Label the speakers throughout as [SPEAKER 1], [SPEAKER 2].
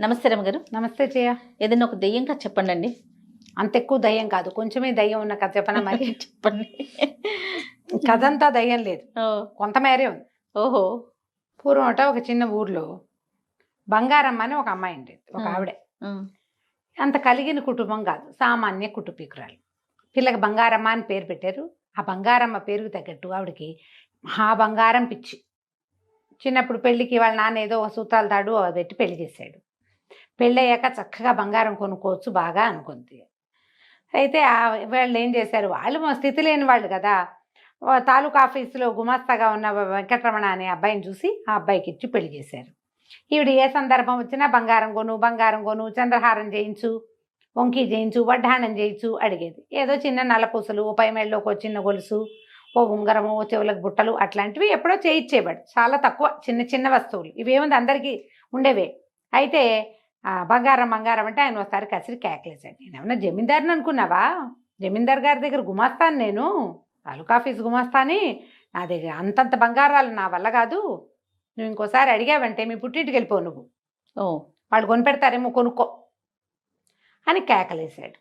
[SPEAKER 1] నమస్తే రమగారు.
[SPEAKER 2] నమస్తే జయ.
[SPEAKER 1] ఏదైనా ఒక దెయ్యం కథ చెప్పండి.
[SPEAKER 2] అంత ఎక్కువ దయ్యం కాదు, కొంచెమే దయ్యం ఉన్న కథ చెప్పనా మరి?
[SPEAKER 1] చెప్పండి.
[SPEAKER 2] కథ అంతా దయ్యం లేదు, కొంతమేరే ఉంది.
[SPEAKER 1] ఓహో.
[SPEAKER 2] పూర్వమట ఒక చిన్న ఊర్లో బంగారమ్మ అని ఒక అమ్మాయి ఉండేది, ఒక ఆవిడ. అంత కలిగిన కుటుంబం కాదు, సామాన్య కుటుంబీకురాలు. పిల్లకి బంగారమ్మ అని పేరు పెట్టారు. ఆ బంగారమ్మ పేరుకు తగ్గట్టు ఆవిడకి మహా బంగారం పిచ్చి. చిన్నప్పుడు పెళ్ళికి వాళ్ళ నాన్న ఏదో ఒక సూత్రాల తాడు పెట్టి పెళ్లి చేశాడు. పెళ్ళయ్యాక చక్కగా బంగారం కొనుక్కోవచ్చు బాగా అనుకుంది. అయితే వాళ్ళు ఏం చేశారు, వాళ్ళు మా స్థితి లేని వాళ్ళు కదా, తాలూకా ఆఫీసులో గుమాస్తాగా ఉన్న వెంకటరమణ అనే అబ్బాయిని చూసి ఆ అబ్బాయికి ఇచ్చి పెళ్లి చేశారు. ఈవిడ ఏ సందర్భం వచ్చినా బంగారం కొను, చంద్రహారం చేయించు, వంకీ చేయించు, వడ్డాణం చేయించు అడిగేది. ఏదో చిన్న నల్లపూసలు, పై మెళ్ళలోకి ఒక చిన్న గొలుసు, ఓ ఉంగరము, చెవులకు బుట్టలు అట్లాంటివి ఎప్పుడో చేయించేవాడు. చాలా తక్కువ, చిన్న చిన్న వస్తువులు. ఇవేముంది అందరికీ ఉండేవే. అయితే బంగారం అంటే ఆయన ఒకసారి కసిరి కేకలేశాడు. నేనేమన్నా జమీందారుని అనుకున్నావా? జమీందార్ గారి దగ్గర గుమాస్తాను, నేను తాలూకా ఆఫీస్ గుమాస్తాని. నా దగ్గర అంతంత బంగారాలు నా వల్ల కాదు. నువ్వు ఇంకోసారి అడిగావంటే మీ పుట్టింటికి వెళ్ళిపోవు, నువ్వు వాళ్ళు కొనిపెడతారేమో, కొనుక్కో అని కేకలేశాడు.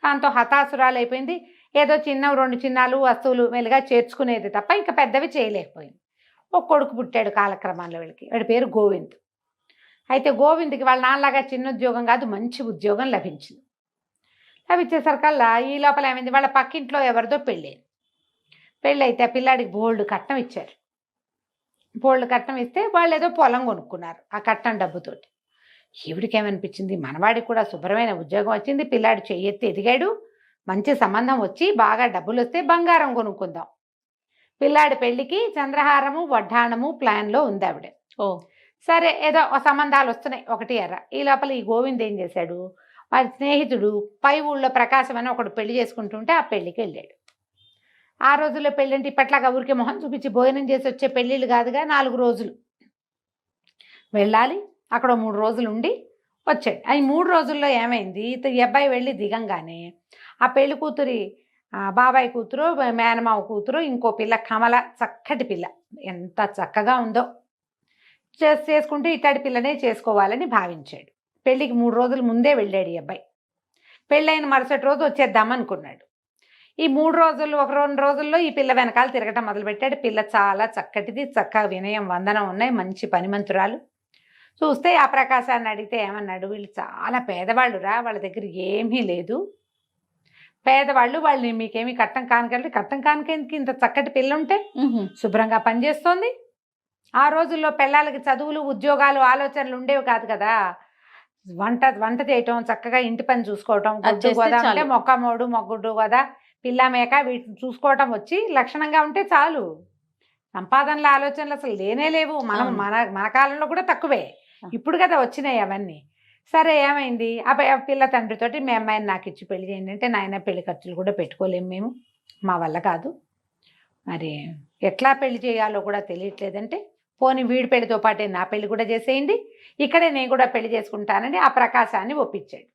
[SPEAKER 2] దాంతో హతాసురాలు అయిపోయింది. ఏదో రెండు చిన్నాలు వస్తువులు మెల్లిగా చేర్చుకునేది తప్ప ఇంకా పెద్దవి చేయలేకపోయింది. ఒక కొడుకు పుట్టాడు కాలక్రమంలో వీళ్ళకి. వాడి పేరు గోవింద్. అయితే గోవింద్కి వాళ్ళ నాన్నలాగా చిన్న ఉద్యోగం కాదు, మంచి ఉద్యోగం లభించింది. లభించేసరికల్లా ఈ లోపల ఏమైంది, వాళ్ళ పక్కింట్లో ఎవరిదో పెళ్ళి అయితే ఆ పిల్లాడికి బోల్డ్ కట్నం ఇచ్చారు. బోల్డ్ కట్నం ఇస్తే వాళ్ళు ఏదో పొలం కొనుక్కున్నారు ఆ కట్నం డబ్బుతోటి. ఈవిడికి ఏమనిపించింది, మనవాడికి కూడా శుభ్రమైన ఉద్యోగం వచ్చింది, పిల్లాడు చెయ్యెత్తి ఎదిగాడు, మంచి సంబంధం వచ్చి బాగా డబ్బులు వస్తే బంగారం కొనుక్కుందాం. పిల్లాడి పెళ్లికి చంద్రహారము, వడ్డాణము ప్లాన్లో ఉంది ఆవిడ. సరే, ఏదో సంబంధాలు వస్తున్నాయి ఒకటి ఎర్ర. ఈ లోపల ఈ గోవింద్ ఏం చేశాడు, వాడి స్నేహితుడు పై ఊళ్ళో ప్రకాశం అని ఒకడు పెళ్లి చేసుకుంటుంటే ఆ పెళ్లికి వెళ్ళాడు. ఆ రోజుల్లో పెళ్ళంటే ఇప్పట్లాగా ఊరికి మొహం చూపించి భోజనం చేసి వచ్చే పెళ్ళిళ్ళు కాదుగా, 4 రోజులు వెళ్ళాలి. అక్కడ 3 రోజులు ఉండి వచ్చాడు. ఈ 3 రోజుల్లో ఏమైంది, ఈ అబ్బాయి వెళ్ళి దిగంగానే ఆ పెళ్లి కూతురి బాబాయ్ కూతురు, మేనమావ కూతురు, ఇంకో పిల్ల కమల, చక్కటి పిల్ల, ఎంత చక్కగా ఉందో, చేసుకుంటే ఇట్లాంటి పిల్లనే చేసుకోవాలని భావించాడు. పెళ్ళికి 3 రోజుల ముందే వెళ్ళాడు ఈ అబ్బాయి. పెళ్ళైన మరుసటి రోజు వచ్చేద్దామనుకున్నాడు. ఈ 3 రోజులు, 2 రోజుల్లో ఈ పిల్ల వెనకాల తిరగటం మొదలుపెట్టాడు. పిల్ల చాలా చక్కటిది, చక్కగా వినయం వందనం ఉన్నాయి, మంచి పనిమంతురాలు. చూస్తే ఆ ప్రకాశాన్ని అడిగితే ఏమన్నాడు, వీళ్ళు చాలా పేదవాళ్ళురా, వాళ్ళ దగ్గర ఏమీ లేదు, పేదవాళ్ళు, వాళ్ళని మీకేమీ కట్టం కానుకంటే, కట్టం కానుకేందుకు, ఇంత చక్కటి పిల్ల ఉంటే శుభ్రంగా పనిచేస్తోంది. ఆ రోజుల్లో పిల్లలకి చదువులు, ఉద్యోగాలు, ఆలోచనలు ఉండేవి కాదు కదా. వంట చేయటం, చక్కగా ఇంటి పని చూసుకోవటం, గుడ్డు గోదా అంటే మొక్కమోడు, మొగ్గుడు గోదా, పిల్ల మేక వీటిని చూసుకోవటం వచ్చి లక్షణంగా ఉంటే చాలు. సంపాదనల ఆలోచనలు అసలు లేనే లేవు. మన కాలంలో కూడా తక్కువే, ఇప్పుడు కదా వచ్చినాయి అవన్నీ. సరే, ఏమైంది, ఆ పిల్ల తండ్రితోటి మీ అమ్మాయిని నాకు ఇచ్చి పెళ్లి చేయండి అంటే, నాయన పెళ్లి ఖర్చులు కూడా పెట్టుకోలేము మేము, మా వల్ల కాదు, మరి ఎట్లా పెళ్లి చేయాలో కూడా తెలియట్లేదంటే, పోనీ వీడి పెళ్లితో పాటే నా పెళ్లి కూడా చేసేయండి, ఇక్కడే నేను కూడా పెళ్లి చేసుకుంటానని ఆ ప్రకాశాన్ని ఒప్పించాడు.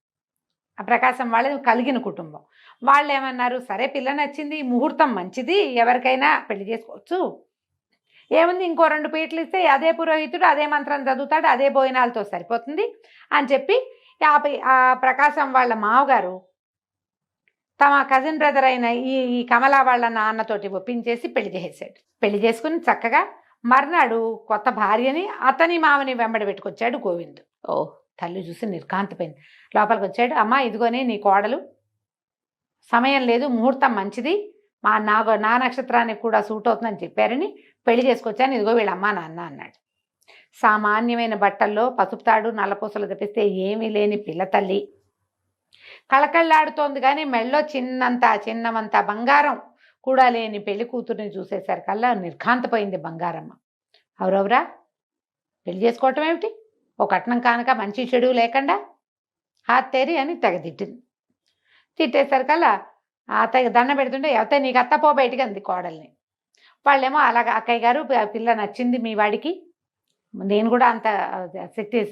[SPEAKER 2] ఆ ప్రకాశం వాళ్ళది కలిగిన కుటుంబం. వాళ్ళు ఏమన్నారు, సరే పిల్ల నచ్చింది, ముహూర్తం మంచిది, ఎవరికైనా పెళ్లి చేసుకోవచ్చు, ఏముంది, ఇంకో 2 పీటలు ఇస్తే అదే పురోహితుడు అదే మంత్రం చదువుతాడు, అదే భోజనాలతో సరిపోతుంది అని చెప్పి ఆ ప్రకాశం వాళ్ళ మావగారు తమ కజిన్ బ్రదర్ అయిన ఈ కమలా వాళ్ళ నాన్నతోటి ఒప్పించేసి పెళ్లి చేసేసాడు. పెళ్లి చేసుకుని చక్కగా మర్నాడు కొత్త భార్యని, అతని మామని వెంబడి పెట్టుకొచ్చాడు గోవింద్. తల్లి చూసి నిర్కాంతపోయింది. లోపలికి వచ్చాడు, అమ్మ ఇదిగోనే నీ కోడలు, సమయం లేదు, ముహూర్తం మంచిది, నా నక్షత్రానికి కూడా సూట్ అవుతుందని చెప్పారని పెళ్లి చేసుకొచ్చాను, ఇదిగో వీళ్ళ అమ్మా నాన్న అన్నాడు. సామాన్యమైన బట్టల్లో పసుపు తాడు, నల్లపూసలు తెప్పిస్తే ఏమీ లేని పిల్ల తల్లి కళకళ్ళాడుతోంది, కానీ మెళ్ళో చిన్నమంత బంగారం కూడా లేని పెళ్లి కూతుర్ని చూసేసరికల్లా నిర్ఘాంతపోయింది బంగారమ్మ. ఎవరెవరా పెళ్లి చేసుకోవటం ఏమిటి, ఓ కట్నం కానుక మంచి చెడు లేకుండా హాత్తేరి అని తిట్టింది. తిట్టేసరికల్లా అత్తయ్య దండ పెడుతుంటే, ఎవతే నీకు అత్తపో బయటికి అంది కోడల్ని. వాళ్ళేమో అలాగ, అక్కయ్య గారు పిల్ల నచ్చింది మీ వాడికి, నేను కూడా అంత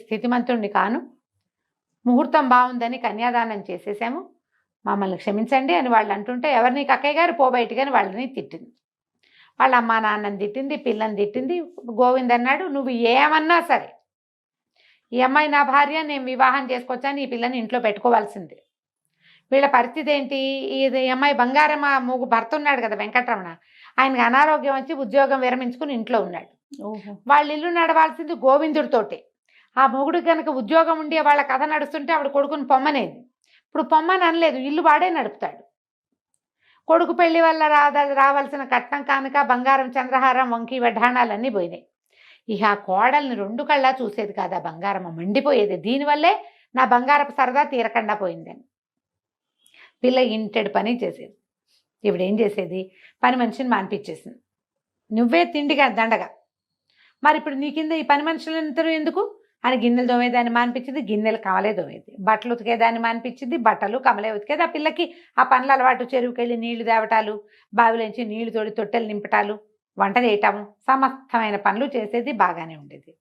[SPEAKER 2] స్థితిమంతుణ్ణి కాను, ముహూర్తం బాగుందని కన్యాదానం చేసేసాము, మమ్మల్ని క్షమించండి అని వాళ్ళు అంటుంటే, ఎవరు నీకు అక్కయ్య గారు, పో బయటికి అని వాళ్ళని తిట్టింది. వాళ్ళ అమ్మా నాన్నని తిట్టింది, పిల్లని తిట్టింది. గోవింద్ అన్నాడు, నువ్వు ఏమన్నా సరే, ఈ అమ్మాయి నా భార్య, నేను వివాహం చేసుకొచ్చాను, ఈ పిల్లని ఇంట్లో పెట్టుకోవాల్సిందే. వీళ్ళ పరిస్థితి ఏంటి? ఇది ఈ అమ్మాయి బంగారం భర్త ఉన్నాడు కదా వెంకటరమణ, ఆయనకి అనారోగ్యం వచ్చి ఉద్యోగం విరమించుకుని ఇంట్లో ఉన్నాడు. వాళ్ళ ఇల్లు నడవాల్సింది గోవిందుడితోటే. ఆ మొగుడు కనుక ఉద్యోగం ఉండి వాళ్ళ కథ నడుస్తుంటే ఆవిడ కొడుకుని పొమ్మనేది. ఇప్పుడు పొమ్మని అనలేదు, ఇల్లు వాడే నడుపుతాడు. కొడుకు పెళ్లి వల్ల రావాల్సిన కట్నం కానుక, బంగారం, చంద్రహారం, వంకి వడ్డాణాలన్నీ పోయినాయి. ఇక ఆ కోడల్ని 2 కళ్ళా చూసేది కాదు, ఆ బంగారం మండిపోయేది. దీనివల్లే నా బంగారపు సరదా తీరకుండా పోయిందని. పిల్ల ఇంటెడు పని చేసేది. ఇప్పుడు ఏం చేసేది? పని మనిషిని మానిపించేసింది. నువ్వే తిండిగా దండగా, మరి ఇప్పుడు నీ కింద ఈ పని మనుషులందరూ ఎందుకు అని గిన్నెలు దోమేదాన్ని మానిపించింది, గిన్నెలు కమలే దోమేది. బట్టలు ఉతికేదాన్ని మానిపించింది, బట్టలు కమలే ఉతికేది. ఆ పిల్లకి ఆ పనులు అలవాటు. చెరువుకెళ్ళి నీళ్లు తేవటాలు, బావిలోంచి నీళ్లు తోడి తొట్టెలు నింపటాలు, వంట చేయటము, సమస్తమైన పనులు చేసేది. బాగానే ఉండేది.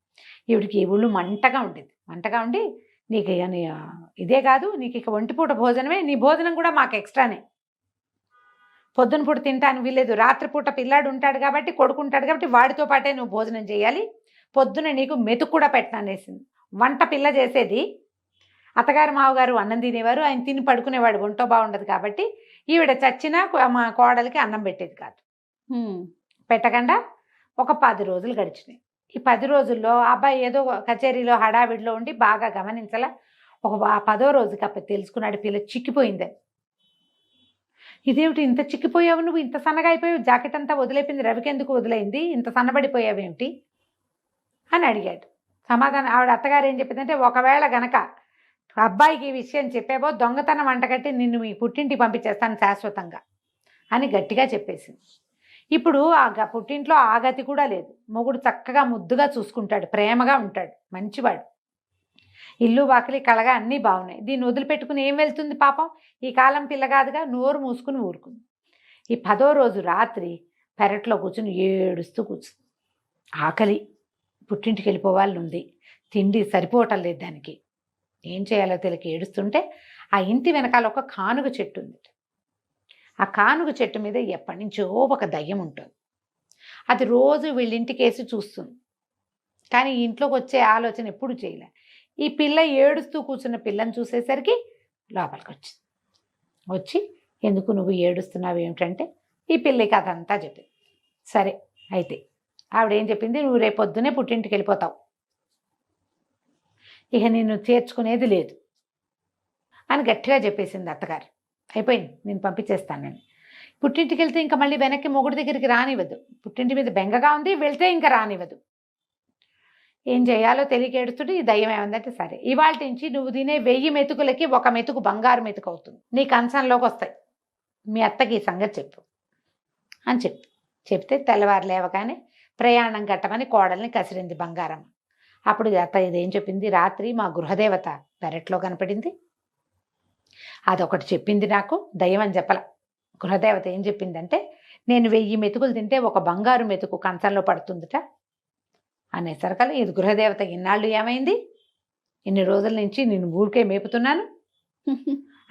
[SPEAKER 2] ఈవిడికి ఈ ఊళ్ళు మంటగా ఉండేది. మంటగా ఉండి, నీకు ఇదే కాదు, నీకు ఇక ఒంటిపూట భోజనమే, నీ భోజనం కూడా మాకు ఎక్స్ట్రానే. పొద్దున పూట తింటాను వీలేదు, రాత్రిపూట పిల్లాడు ఉంటాడు కాబట్టి, కొడుకుంటాడు కాబట్టి వాడితో పాటే నువ్వు భోజనం చేయాలి. పొద్దున నీకు మెతుకు కూడా పెట్టననేసింది. వంట పిల్ల చేసేది, అత్తగారు మావగారు అన్నం తినేవారు, ఆయన తిని పడుకునేవాడు, ఒంటో బాగుండదు కాబట్టి. ఈవిడ చచ్చినా మా కోడలికి అన్నం పెట్టేది కాదు. పెట్టకుండా ఒక 10 రోజులు గడిచినాయి. ఈ 10 రోజుల్లో అబ్బాయి ఏదో కచేరీలో హడావిడిలో ఉండి బాగా గమనించలా. ఒక 10వ రోజుకి అప్పుడు తెలుసుకున్నాడు పిల్ల చిక్కిపోయిందని. ఇదేమిటి ఇంత చిక్కిపోయావు, నువ్వు ఇంత సన్నగా అయిపోయావు, జాకెట్ అంతా వదిలేపింది, రవికెందుకు వదిలేయింది, ఇంత సన్నబడిపోయావేమిటి అని అడిగాడు. సమాధానం ఆవిడ అత్తగారు ఏం చెప్పిందంటే, ఒకవేళ గనక అబ్బాయికి ఈ విషయం చెప్పేవో దొంగతనం వంటగట్టి నిన్ను మీ పుట్టింటికి పంపించేస్తాను శాశ్వతంగా అని గట్టిగా చెప్పేసింది. ఇప్పుడు ఆ పుట్టింట్లో ఆ గతి కూడా లేదు. మొగుడు చక్కగా ముద్దుగా చూసుకుంటాడు, ప్రేమగా ఉంటాడు, మంచివాడు. ఇల్లు వాకిలి కళగా అన్నీ బాగున్నాయి. దీన్ని వదిలిపెట్టుకుని ఏం వెళ్తుంది పాపం? ఈ కాలం పిల్ల కాదుగా, నోరు మూసుకుని ఊరుకుంది. ఈ 10వ రోజు రాత్రి పెరట్లో కూర్చుని ఏడుస్తూ కూర్చుంది. ఆకలి, పుట్టింటికి వెళ్ళిపోవాలని ఉంది, తిండి సరిపోవటం లేదు దానికి. ఏం చేయాలో తెలియక ఏడుస్తుంటే ఆ ఇంటి వెనకాల ఒక కానుగ చెట్టు ఉంది. ఆ కానుగ చెట్టు మీద ఎప్పటి నుంచో ఒక దయ్యం ఉంటుంది. అది రోజు వీళ్ళింటికేసి చూస్తుంది, కానీ ఇంట్లోకి వచ్చే ఆలోచన ఎప్పుడు చేయలే. ఈ పిల్ల ఏడుస్తూ కూర్చున్న పిల్లని చూసేసరికి లోపలికి వచ్చింది. వచ్చి, ఎందుకు నువ్వు ఏడుస్తున్నావు ఏమిటంటే ఈ పిల్లకి అదంతా చెప్పింది. సరే అయితే ఆవిడేం చెప్పింది, నువ్వు రేపొద్దునే పుట్టింటికి వెళ్ళిపోతావు, ఇక నిన్ను చేర్చుకునేది లేదు అని గట్టిగా చెప్పేసింది అత్తగారు. అయిపోయింది, నేను పంపించేస్తానని. పుట్టింటికి వెళ్తే ఇంకా మళ్ళీ వెనక్కి మొగుడి దగ్గరికి రానివ్వదు. పుట్టింటి మీద బెంగగా ఉంది, వెళ్తే ఇంకా రానివ్వదు. ఏం చేయాలో తెలియక ఏడుస్తుంటే ఈ దయ్యం ఏమందంటే, సరే ఇవాళ నుంచి నువ్వు తినే 1000 మెతుకులకి 1 మెతుకు బంగారు మెతుకు అవుతుంది, నీ కంచంలోకి వస్తాయి, మీ అత్తకి ఈ సంగతి చెప్పు అని చెప్తే తెల్లవారు లేవగానే ప్రయాణం కట్టమని కోడల్ని కసిరింది బంగారం. అప్పుడు అత్త ఇదేం చెప్పింది, రాత్రి మా గృహదేవత పెరట్లో కనపడింది, అదొకటి చెప్పింది నాకు, దయ్యం అని చెప్పల. గృహదేవత ఏం చెప్పిందంటే, నేను 1000 మెతుకులు తింటే 1 బంగారు మెతుకు కంచంలో పడుతుందిట అనేసరికల్లా, ఇది గృహదేవత ఇన్నాళ్ళు ఏమైంది, ఇన్ని రోజుల నుంచి నేను ఊరికే మేపుతున్నాను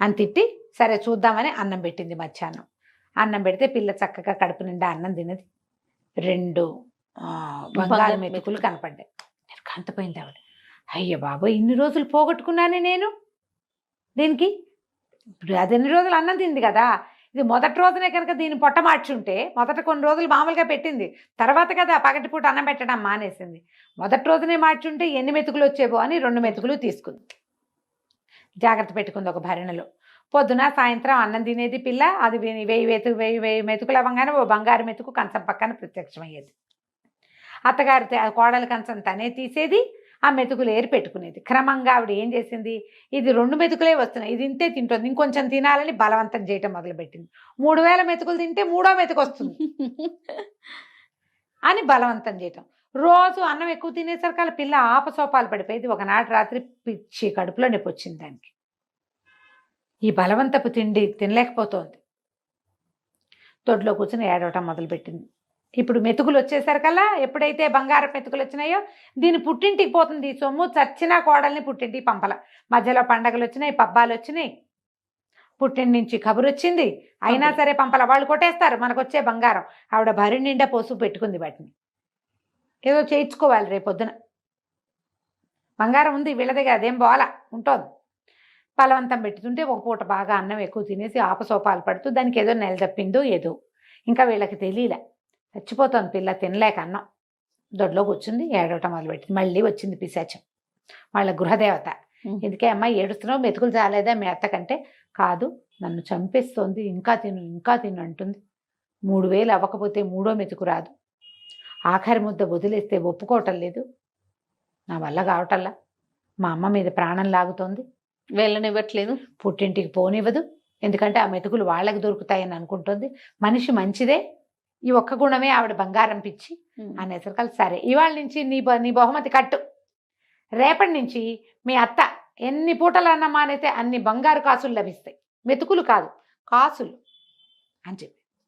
[SPEAKER 2] అని తిట్టి, సరే చూద్దామని అన్నం పెట్టింది. మధ్యాహ్నం అన్నం పెడితే పిల్ల చక్కగా కడుపు నిండా అన్నం తినది. 2 బంగారు మెతుకులు కనపడ్డాయి. నేను కంతపోయింది ఆవిడ. అయ్య బాబోయ్, ఇన్ని రోజులు పోగొట్టుకున్నానే నేను దీనికి. ఇప్పుడు అది ఎన్ని రోజులు అన్నం తింది కదా, ఇది మొదటి రోజునే కనుక దీన్ని పొట్ట మార్చుంటే, మొదట కొన్ని రోజులు మామూలుగా పెట్టింది, తర్వాత కదా పగటిపూట అన్నం పెట్టడం మానేసింది. మొదటి రోజునే మార్చుంటే ఎన్ని మెతుకులు వచ్చేవో అని 2 మెతుకులు తీసుకుంది, జాగ్రత్త పెట్టుకుంది ఒక భరణలో. పొద్దున సాయంత్రం అన్నం తినేది పిల్ల. అది 1000 మెతుకులు అవ్వగానే ఓ బంగారు మెతుకు కంచం పక్కన ప్రత్యక్షమయ్యేది. అత్తగారి కోడల కంచం తనే తీసేది, ఆ మెతుకులు ఏరి పెట్టుకునేది. క్రమంగా ఆవిడ ఏం చేసింది, ఇది 2 మెతుకులే వస్తున్నాయి, ఇది ఇంతే తింటుంది, ఇంకొంచెం తినాలని బలవంతం చేయటం మొదలుపెట్టింది. 3000 మెతుకులు తింటే 3వ మెతుకు వస్తుంది అని బలవంతం చేయటం. రోజు అన్నం ఎక్కువ తినేసరికి వాళ్ళ పిల్ల ఆపసోపాలు పడిపోయేది. ఒకనాటి రాత్రి పిచ్చి కడుపులో నొప్పి వచ్చింది దానికి. ఈ బలవంతపు తిండి తినలేకపోతోంది. తొడ్లో కూర్చొని ఏడవటం మొదలుపెట్టింది. ఇప్పుడు మెతుకులు వచ్చేసరికల్లా, ఎప్పుడైతే బంగారం మెతుకులు వచ్చినాయో దీని పుట్టింటికి పోతుంది. ఈ సొమ్ము చచ్చినా కోడల్ని పుట్టింటికి పంపల. మధ్యలో పండగలు వచ్చినాయి, పబ్బాలు వచ్చినాయి, పుట్టింటి నుంచి కబురు వచ్చింది, అయినా సరే పంపల. వాళ్ళు కొట్టేస్తారు మనకు వచ్చే బంగారం. ఆవిడ భరి నిండా పోసు పెట్టుకుంది వాటిని. ఏదో చేయించుకోవాలి రేపొద్దున. బంగారం ఉంది వీళ్ళ దగ్గర, అదేం బోలా ఉంటుంది. బలవంతం పెట్టుతుంటే ఒక పూట బాగా అన్నం ఎక్కువ తినేసి ఆపసోపాలు పడుతూ దానికి ఏదో నెల తప్పిందో ఏదో, ఇంకా వీళ్ళకి తెలియలే. చచ్చిపోతుంది పిల్ల తినలేక అన్నం. దొడ్లో కూర్చుంది, ఏడవటం మొదలుపెట్టింది. మళ్ళీ వచ్చింది పిశాచం, వాళ్ళ గృహదేవత. ఎందుకే అమ్మాయి ఏడుస్తున్నావు, మెతుకులు చాలేదా మీ అత్తకంటే? కాదు, నన్ను చంపేస్తోంది, ఇంకా తిను ఇంకా తిను అంటుంది. 3000 అవ్వకపోతే మూడో మెతుకు రాదు. ఆఖరి ముద్ద వదిలేస్తే ఒప్పుకోవటం లేదు. నా వల్ల కావటల్లా. మా అమ్మ మీద ప్రాణం లాగుతోంది.
[SPEAKER 1] వెళ్ళనివ్వట్లేదు,
[SPEAKER 2] పుట్టింటికి పోనివ్వదు. ఎందుకంటే ఆ మెతుకులు వాళ్ళకి దొరుకుతాయని అనుకుంటుంది. మనిషి మంచిదే, ఈ ఒక్క గుణమే ఆవిడ బంగారం పిచ్చి అనేసరికి సరే ఇవాళ నుంచి నీ బహుమతి కట్టు. రేపటి నుంచి మీ అత్త ఎన్ని పూటలు అన్నమా అయితే అన్ని బంగారు కాసులు లభిస్తాయి, మెతుకులు కాదు కాసులు అని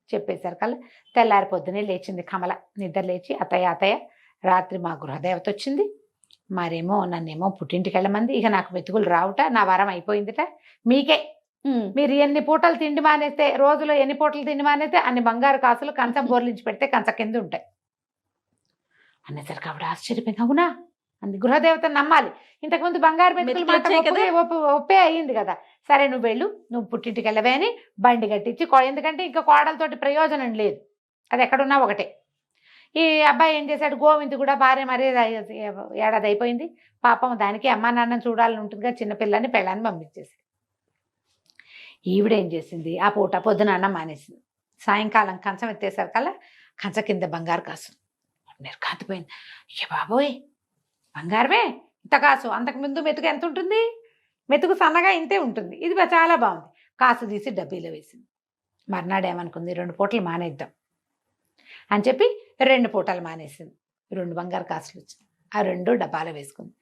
[SPEAKER 2] చెప్పేసరికల్లా తెల్లారి పొద్దునే లేచింది కమల. నిద్ర లేచి అత్తయ్య రాత్రి మా గృహదేవత వచ్చింది, మరేమో నన్నేమో పుట్టింటికి వెళ్ళమంది. ఇక నాకు మెతుకులు రావుట, నా వరం అయిపోయిందిట. మీకే మీరు ఎన్ని పూటలు తిండి మానేస్తే, రోజులో ఎన్ని పూటలు తిండి మానేస్తే అన్ని బంగారు కాసులు కంచం బోర్లించి పెడితే కంచ కింద ఉంటాయి అనేసరికి ఆవిడ ఆశ్చర్యపోయింది. అవునా అంది. గృహదేవతను నమ్మాలి. ఇంతకుముందు బంగారు మెతుకులు ఒప్పే అయ్యింది కదా. సరే నువ్వు వెళ్ళు, నువ్వు పుట్టింటికి వెళ్ళవే అని బండి కట్టించి, ఎందుకంటే ఇంకా కోడలతోటి ప్రయోజనం లేదు, అది ఎక్కడున్నా ఒకటే. ఈ అబ్బాయి ఏం చేశాడు, గోవింద్ కూడా భార్య మరీ ఏడాది అయిపోయింది పాపం, దానికి అమ్మా నాన్న చూడాలని ఉంటుందిగా, చిన్నపిల్లని పెళ్ళాన్ని పంపించేసి. ఈవిడేం చేసింది, ఆ పూట పొద్దున అన్నం మానేసింది. సాయంకాలం కంచం ఎత్తేసరికల్లా కంచ కింద బంగారు కాసు. నిర్ఘాంతపోయింది. అయ్య బాబోయ్, బంగారమే ఇంత కాసు. అంతకుముందు మెతుకు ఎంత ఉంటుంది, మెతుకు సన్నగా ఇంతే ఉంటుంది, ఇది చాలా బాగుంది. కాసు తీసి డబ్బీలో వేసింది. మర్నాడు ఏమనుకుంది, 2 పూటలు మానేద్దాం అని చెప్పి 2 పూటలు మానేసింది. 2 బంగారు కాసులు వచ్చింది, ఆ 2 డబ్బాలో వేసుకుంది.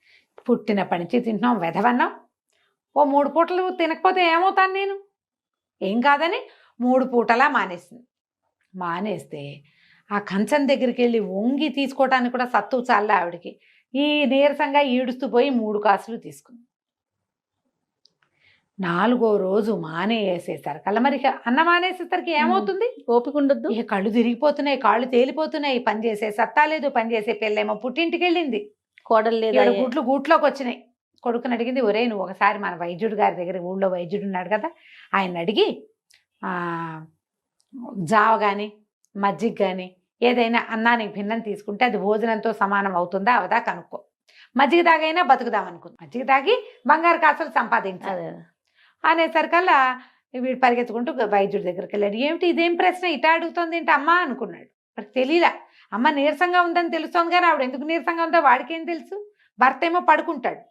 [SPEAKER 2] పుట్టినప్పటి నుంచి తింటున్నాం వెధవన్నాం, ఓ 3 పూటలు తినకపోతే ఏమవుతాను నేను, ఏం కాదని 3 పూటలా మానేసింది. మానేస్తే ఆ కంచం దగ్గరికి వెళ్ళి వంగి తీసుకోవటానికి కూడా సత్తు చాలే ఆవిడికి. ఈ నీరసంగా ఈడుస్తూ పోయి 3 కాసులు తీసుకుంది. 4వ రోజు మానేసేసరికల్లా మరి అన్న మానేసేసరికి ఏమవుతుంది,
[SPEAKER 1] ఓపిక ఉండద్దు,
[SPEAKER 2] ఇక కళ్ళు తిరిగిపోతున్నాయి, కాళ్ళు తేలిపోతున్నాయి, పని చేసే సత్తా లేదు. పని చేసే పిల్లేమో పుట్టింటికి వెళ్ళింది,
[SPEAKER 1] కోడలు లేదు,
[SPEAKER 2] గూట్లోకి వచ్చినాయి. కొడుకుని అడిగింది, ఒరే నువ్వు ఒకసారి మన వైద్యుడు గారి దగ్గర, ఊళ్ళో వైద్యుడు ఉన్నాడు కదా, ఆయన అడిగి జావ కానీ మజ్జిగ కానీ ఏదైనా అన్నానికి భిన్నం తీసుకుంటే అది భోజనంతో సమానం అవుతుందా అవదా కనుక్కో. మజ్జిగ తాగైనా బతుకుదాం అనుకుంది, మజ్జిగ తాగి బంగారు కాసులు సంపాదించాలి అనేసరికల్లా వీడు పరిగెత్తుకుంటూ వైద్యుడి దగ్గరికి వెళ్ళాడు. ఏమిటి ఇదేం ప్రశ్న ఇటా అడుగుతుంది ఏంటి అమ్మ అనుకున్నాడు. వాడికి తెలియలా, అమ్మ నీరసంగా ఉందని తెలుస్తోంది కానీ ఆవిడ ఎందుకు నీరసంగా ఉందో వాడికేం తెలుసు. భర్త ఏమో పడుకుంటాడు,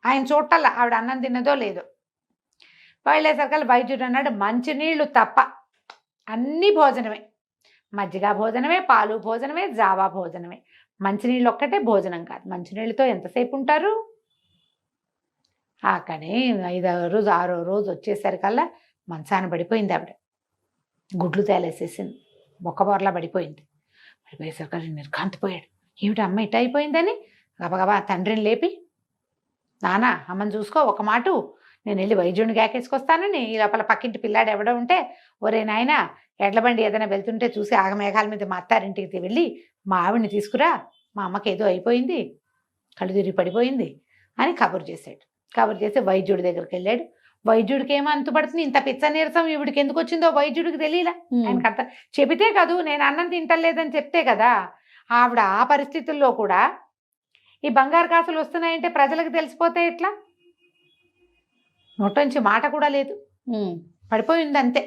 [SPEAKER 2] ఆయన చూడటల్లా ఆవిడ అన్నం తిన్నదో లేదో. వెళ్ళేసరికల్లా వైద్యుడు అన్నాడు, మంచినీళ్ళు తప్ప అన్నీ భోజనమే, మజ్జిగ భోజనమే, పాలు భోజనమే, జావా భోజనమే, మంచినీళ్ళు ఒక్కటే భోజనం కాదు. మంచినీళ్ళతో ఎంతసేపు ఉంటారు. కానీ 5వ రోజు 6వ రోజు వచ్చేసరికల్లా మంచాన పడిపోయింది ఆవిడ, గుడ్లు తేలేసేసింది, బొక్కబోర్లా పడిపోయింది. పడిపోయేసరికల్లా నిర్ఘాంతపోయాడు. ఏమిటి అమ్మ ఇట అయిపోయిందని గబగబా తండ్రిని లేపి, నానా అమ్మని చూసుకో, ఒక మాట నేను వెళ్ళి వైద్యుడిని గాకేసుకొస్తానని. ఈ లోపల పక్కింటి పిల్లాడు ఎవడో ఉంటే, ఒరే నాయన ఎడ్ల బండి ఏదైనా వెళ్తుంటే చూసి ఆగమేఘాల మీద మా అత్తారింటికి వెళ్ళి మా ఆవిడ్ని తీసుకురా, మా అమ్మకి ఏదో అయిపోయింది, కళ్ళు తిరిగి పడిపోయింది అని కబురు చేశాడు. కబురు చేసి వైద్యుడి దగ్గరికి వెళ్ళాడు. వైద్యుడికి ఏమో అంతుపడుతుంది, ఇంత పిచ్చ నీరసం ఈవిడికి ఎందుకు వచ్చిందో వైద్యుడికి తెలియలా. ఆయనకు అంత చెబితే కాదు, నేను అన్నం తింటలేదని చెప్తే కదా. ఆవిడ ఆ పరిస్థితుల్లో కూడా ఈ బంగారు కాసులు వస్తున్నాయంటే ప్రజలకు తెలిసిపోతే ఎట్లా, నోటంచి మాట కూడా లేదు, పడిపోయింది అంతే.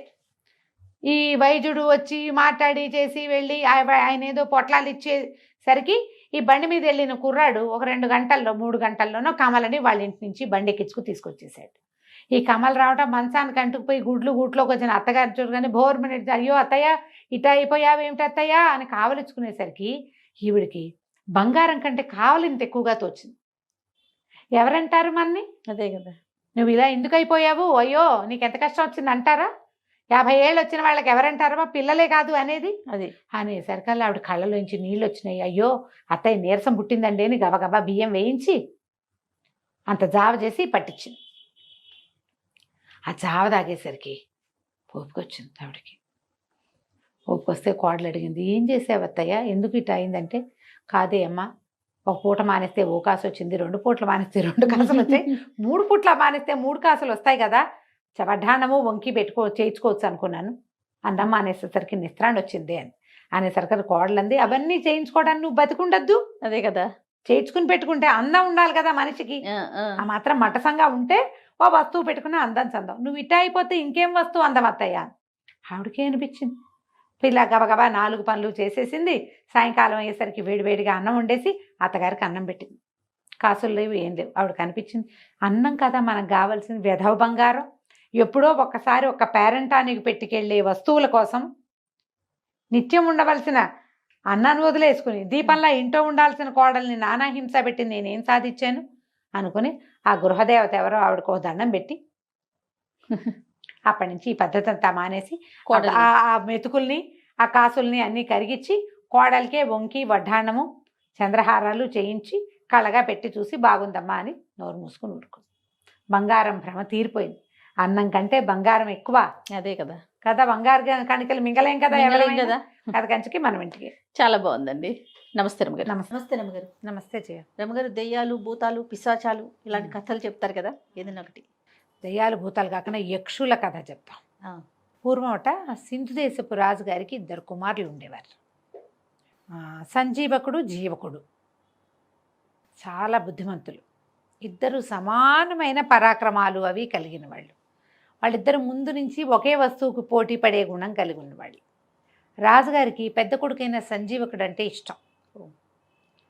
[SPEAKER 2] ఈ వైద్యుడు వచ్చి మాట్లాడి చేసి వెళ్ళి ఆయన ఏదో పొట్లాలు ఇచ్చేసరికి ఈ బండి మీద వెళ్ళిన కుర్రాడు ఒక 2 గంటల్లో 3 గంటల్లోనో కమలని వాళ్ళ ఇంటి నుంచి బండి ఎక్కించుకు తీసుకొచ్చేసాడు. ఈ కమలు రావటం మంచానికి అంటుకుపోయి గూట్లోకి వచ్చిన అత్తగారి చూడగానే భోర్మని, అయ్యో అత్తయ్య ఇట అయిపోయావేమిటి అత్తయ్య అని కావలించుకునేసరికి ఈవిడికి బంగారం కంటే కావలింత ఎక్కువగా తోచింది. ఎవరంటారు మన్ని,
[SPEAKER 1] అదే కదా,
[SPEAKER 2] నువ్వు ఇలా ఎందుకు అయిపోయావు, అయ్యో నీకు ఎంత కష్టం వచ్చింది అంటారా? 50 ఏళ్ళు వచ్చిన వాళ్ళకి ఎవరంటారో పిల్లలే కాదు అనేది. అది అనేసరికల్లా ఆవిడ కళ్ళలోంచి నీళ్ళు వచ్చినాయి. అయ్యో అత్తయ్య నీరసం పుట్టిందండి అని గబగబా బియ్యం వేయించి అంత జావ చేసి పట్టించింది. ఆ జావ తాగేసరికి ఓపికొచ్చింది ఆవిడకి. ఓపికొస్తే కోడలు అడిగింది, ఏం చేసావు అత్తయ్య, ఎందుకు ఇట్లా అయిందంటే, కాదే అమ్మ ఒక పూట మానేస్తే ఓ కాసు వచ్చింది, 2 పూటలు మానేస్తే 2 కాసులు వచ్చాయి, 3 పూట్ల మానేస్తే 3 కాసులు వస్తాయి కదా, వడ్డాణము వంకి చేయించుకోవచ్చు అనుకున్నాను. అన్నం మానేసేసరికి నిస్త్రాన్ని వచ్చింది అనేసరికి కోడలంది, అవన్నీ చేయించుకోవడానికి నువ్వు బతికుండద్దు,
[SPEAKER 1] అదే కదా.
[SPEAKER 2] చేయించుకుని పెట్టుకుంటే అందం ఉండాలి కదా మనిషికి. ఆ మాత్రం మటసంగా ఉంటే ఓ వస్తువు పెట్టుకున్నా అందం చందం, నువ్వు ఇట్ట అయిపోతే ఇంకేం వస్తువు అందం అత్తయ్యా. ఆవిడకే అనిపించింది. పిల్ల గబగబా 4 పనులు చేసేసింది. సాయంకాలం అయ్యేసరికి వేడివేడిగా అన్నం వండేసి అత్తగారికి అన్నం పెట్టింది. కాసులు లేవు, ఏం లేవు. ఆవిడకి అనిపించింది, అన్నం కదా మనకు కావాల్సింది, వెధవ బంగారం. ఎప్పుడో ఒక్కసారి ఒక పేరెంటానికి పెట్టుకెళ్ళే వస్తువుల కోసం నిత్యం ఉండవలసిన అన్నాన్ని వదిలేసుకుని దీపంలా ఇంట్లో ఉండాల్సిన కోడల్ని నానా హింస పెట్టి నేనేం సాధించాను అనుకుని ఆ గృహదేవత ఎవరో ఆవిడకు ఒక దండం పెట్టి అప్పటి నుంచి ఈ పద్ధతి అంతా మానేసి ఆ మెతుకుల్ని ఆ కాసుల్ని అన్నీ కరిగించి కోడలికే వంకి వడ్డాణము చంద్రహారాలు చేయించి కళ్ళగా పెట్టి చూసి బాగుందమ్మా అని నోరు మూసుకుని ఊరుకుంది. బంగారం భ్రమ తీరిపోయింది. అన్నం కంటే బంగారం ఎక్కువ.
[SPEAKER 1] అదే కదా
[SPEAKER 2] కదా, బంగారు కణికలు మింగలేం కదా ఎవరైనా కదా. కథ కంచికి మనం ఇంటికి.
[SPEAKER 1] చాలా బాగుందండి. నమస్తే రమ్మగారు.
[SPEAKER 2] నమస్తే రమ్మగారు. నమస్తే జయ.
[SPEAKER 1] రమ్మగారు, దెయ్యాలు భూతాలు పిశాచాలు ఇలాంటి కథలు చెప్తారు కదా, ఏదైనా ఒకటి.
[SPEAKER 2] దెయ్యాలు భూతాలు కాకుండా యక్షుల కథ చెప్తాం. పూర్వమట సింధు దేశపు రాజుగారికి 2 కుమారులు ఉండేవారు. సంజీవకుడు, జీవకుడు. చాలా బుద్ధిమంతులు. 2 సమానమైన పరాక్రమాలు అవి కలిగిన వాళ్ళు. వాళ్ళిద్దరు ముందు నుంచి ఒకే వస్తువుకు పోటీ పడే గుణం కలిగి ఉన్నవాళ్ళు. రాజుగారికి పెద్ద కొడుకైన సంజీవకుడు అంటే ఇష్టం.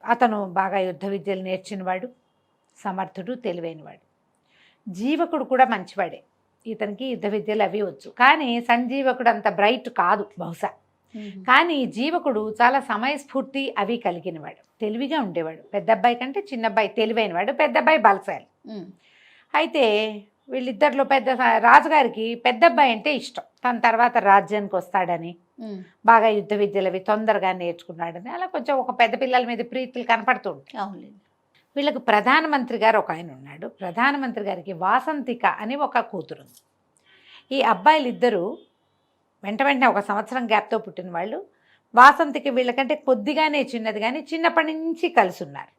[SPEAKER 2] అతను బాగా యుద్ధ విద్యలు నేర్చినవాడు, సమర్థుడు, తెలివైనవాడు. జీవకుడు కూడా మంచివాడే. ఇతనికి యుద్ధ విద్యలు అవి వచ్చు. కానీ సంజీవకుడు అంత బ్రైట్ కాదు బహుశా. కానీ జీవకుడు చాలా సమయస్ఫూర్తి అవి కలిగినవాడు, తెలివిగా ఉండేవాడు. పెద్ద అబ్బాయి కంటే చిన్న అబ్బాయి తెలివైనవాడు, పెద్ద అబ్బాయి బలశాలి. అయితే వీళ్ళిద్దరిలో రాజుగారికి పెద్ద అబ్బాయి అంటే ఇష్టం. తన తర్వాత రాజ్యానికి వస్తాడని, బాగా యుద్ధ విద్యలు అవి తొందరగా నేర్చుకున్నాడని, అలా కొంచెం ఒక పెద్ద పిల్లల మీద ప్రీతులు కనపడుతూ ఉంటాయి.
[SPEAKER 1] అవునండి.
[SPEAKER 2] వీళ్ళకు ప్రధానమంత్రి గారు ఒక ఆయన ఉన్నాడు. ప్రధానమంత్రి గారికి వాసంతిక అని ఒక కూతురు ఉంది. ఈ అబ్బాయిలు ఇద్దరు వెంటనే 1 సంవత్సరం గ్యాప్తో పుట్టిన వాళ్ళు. వాసంతిక వీళ్ళకంటే కొద్దిగానే చిన్నది, కానీ చిన్నప్పటి నుంచి కలిసి ఉన్నారు.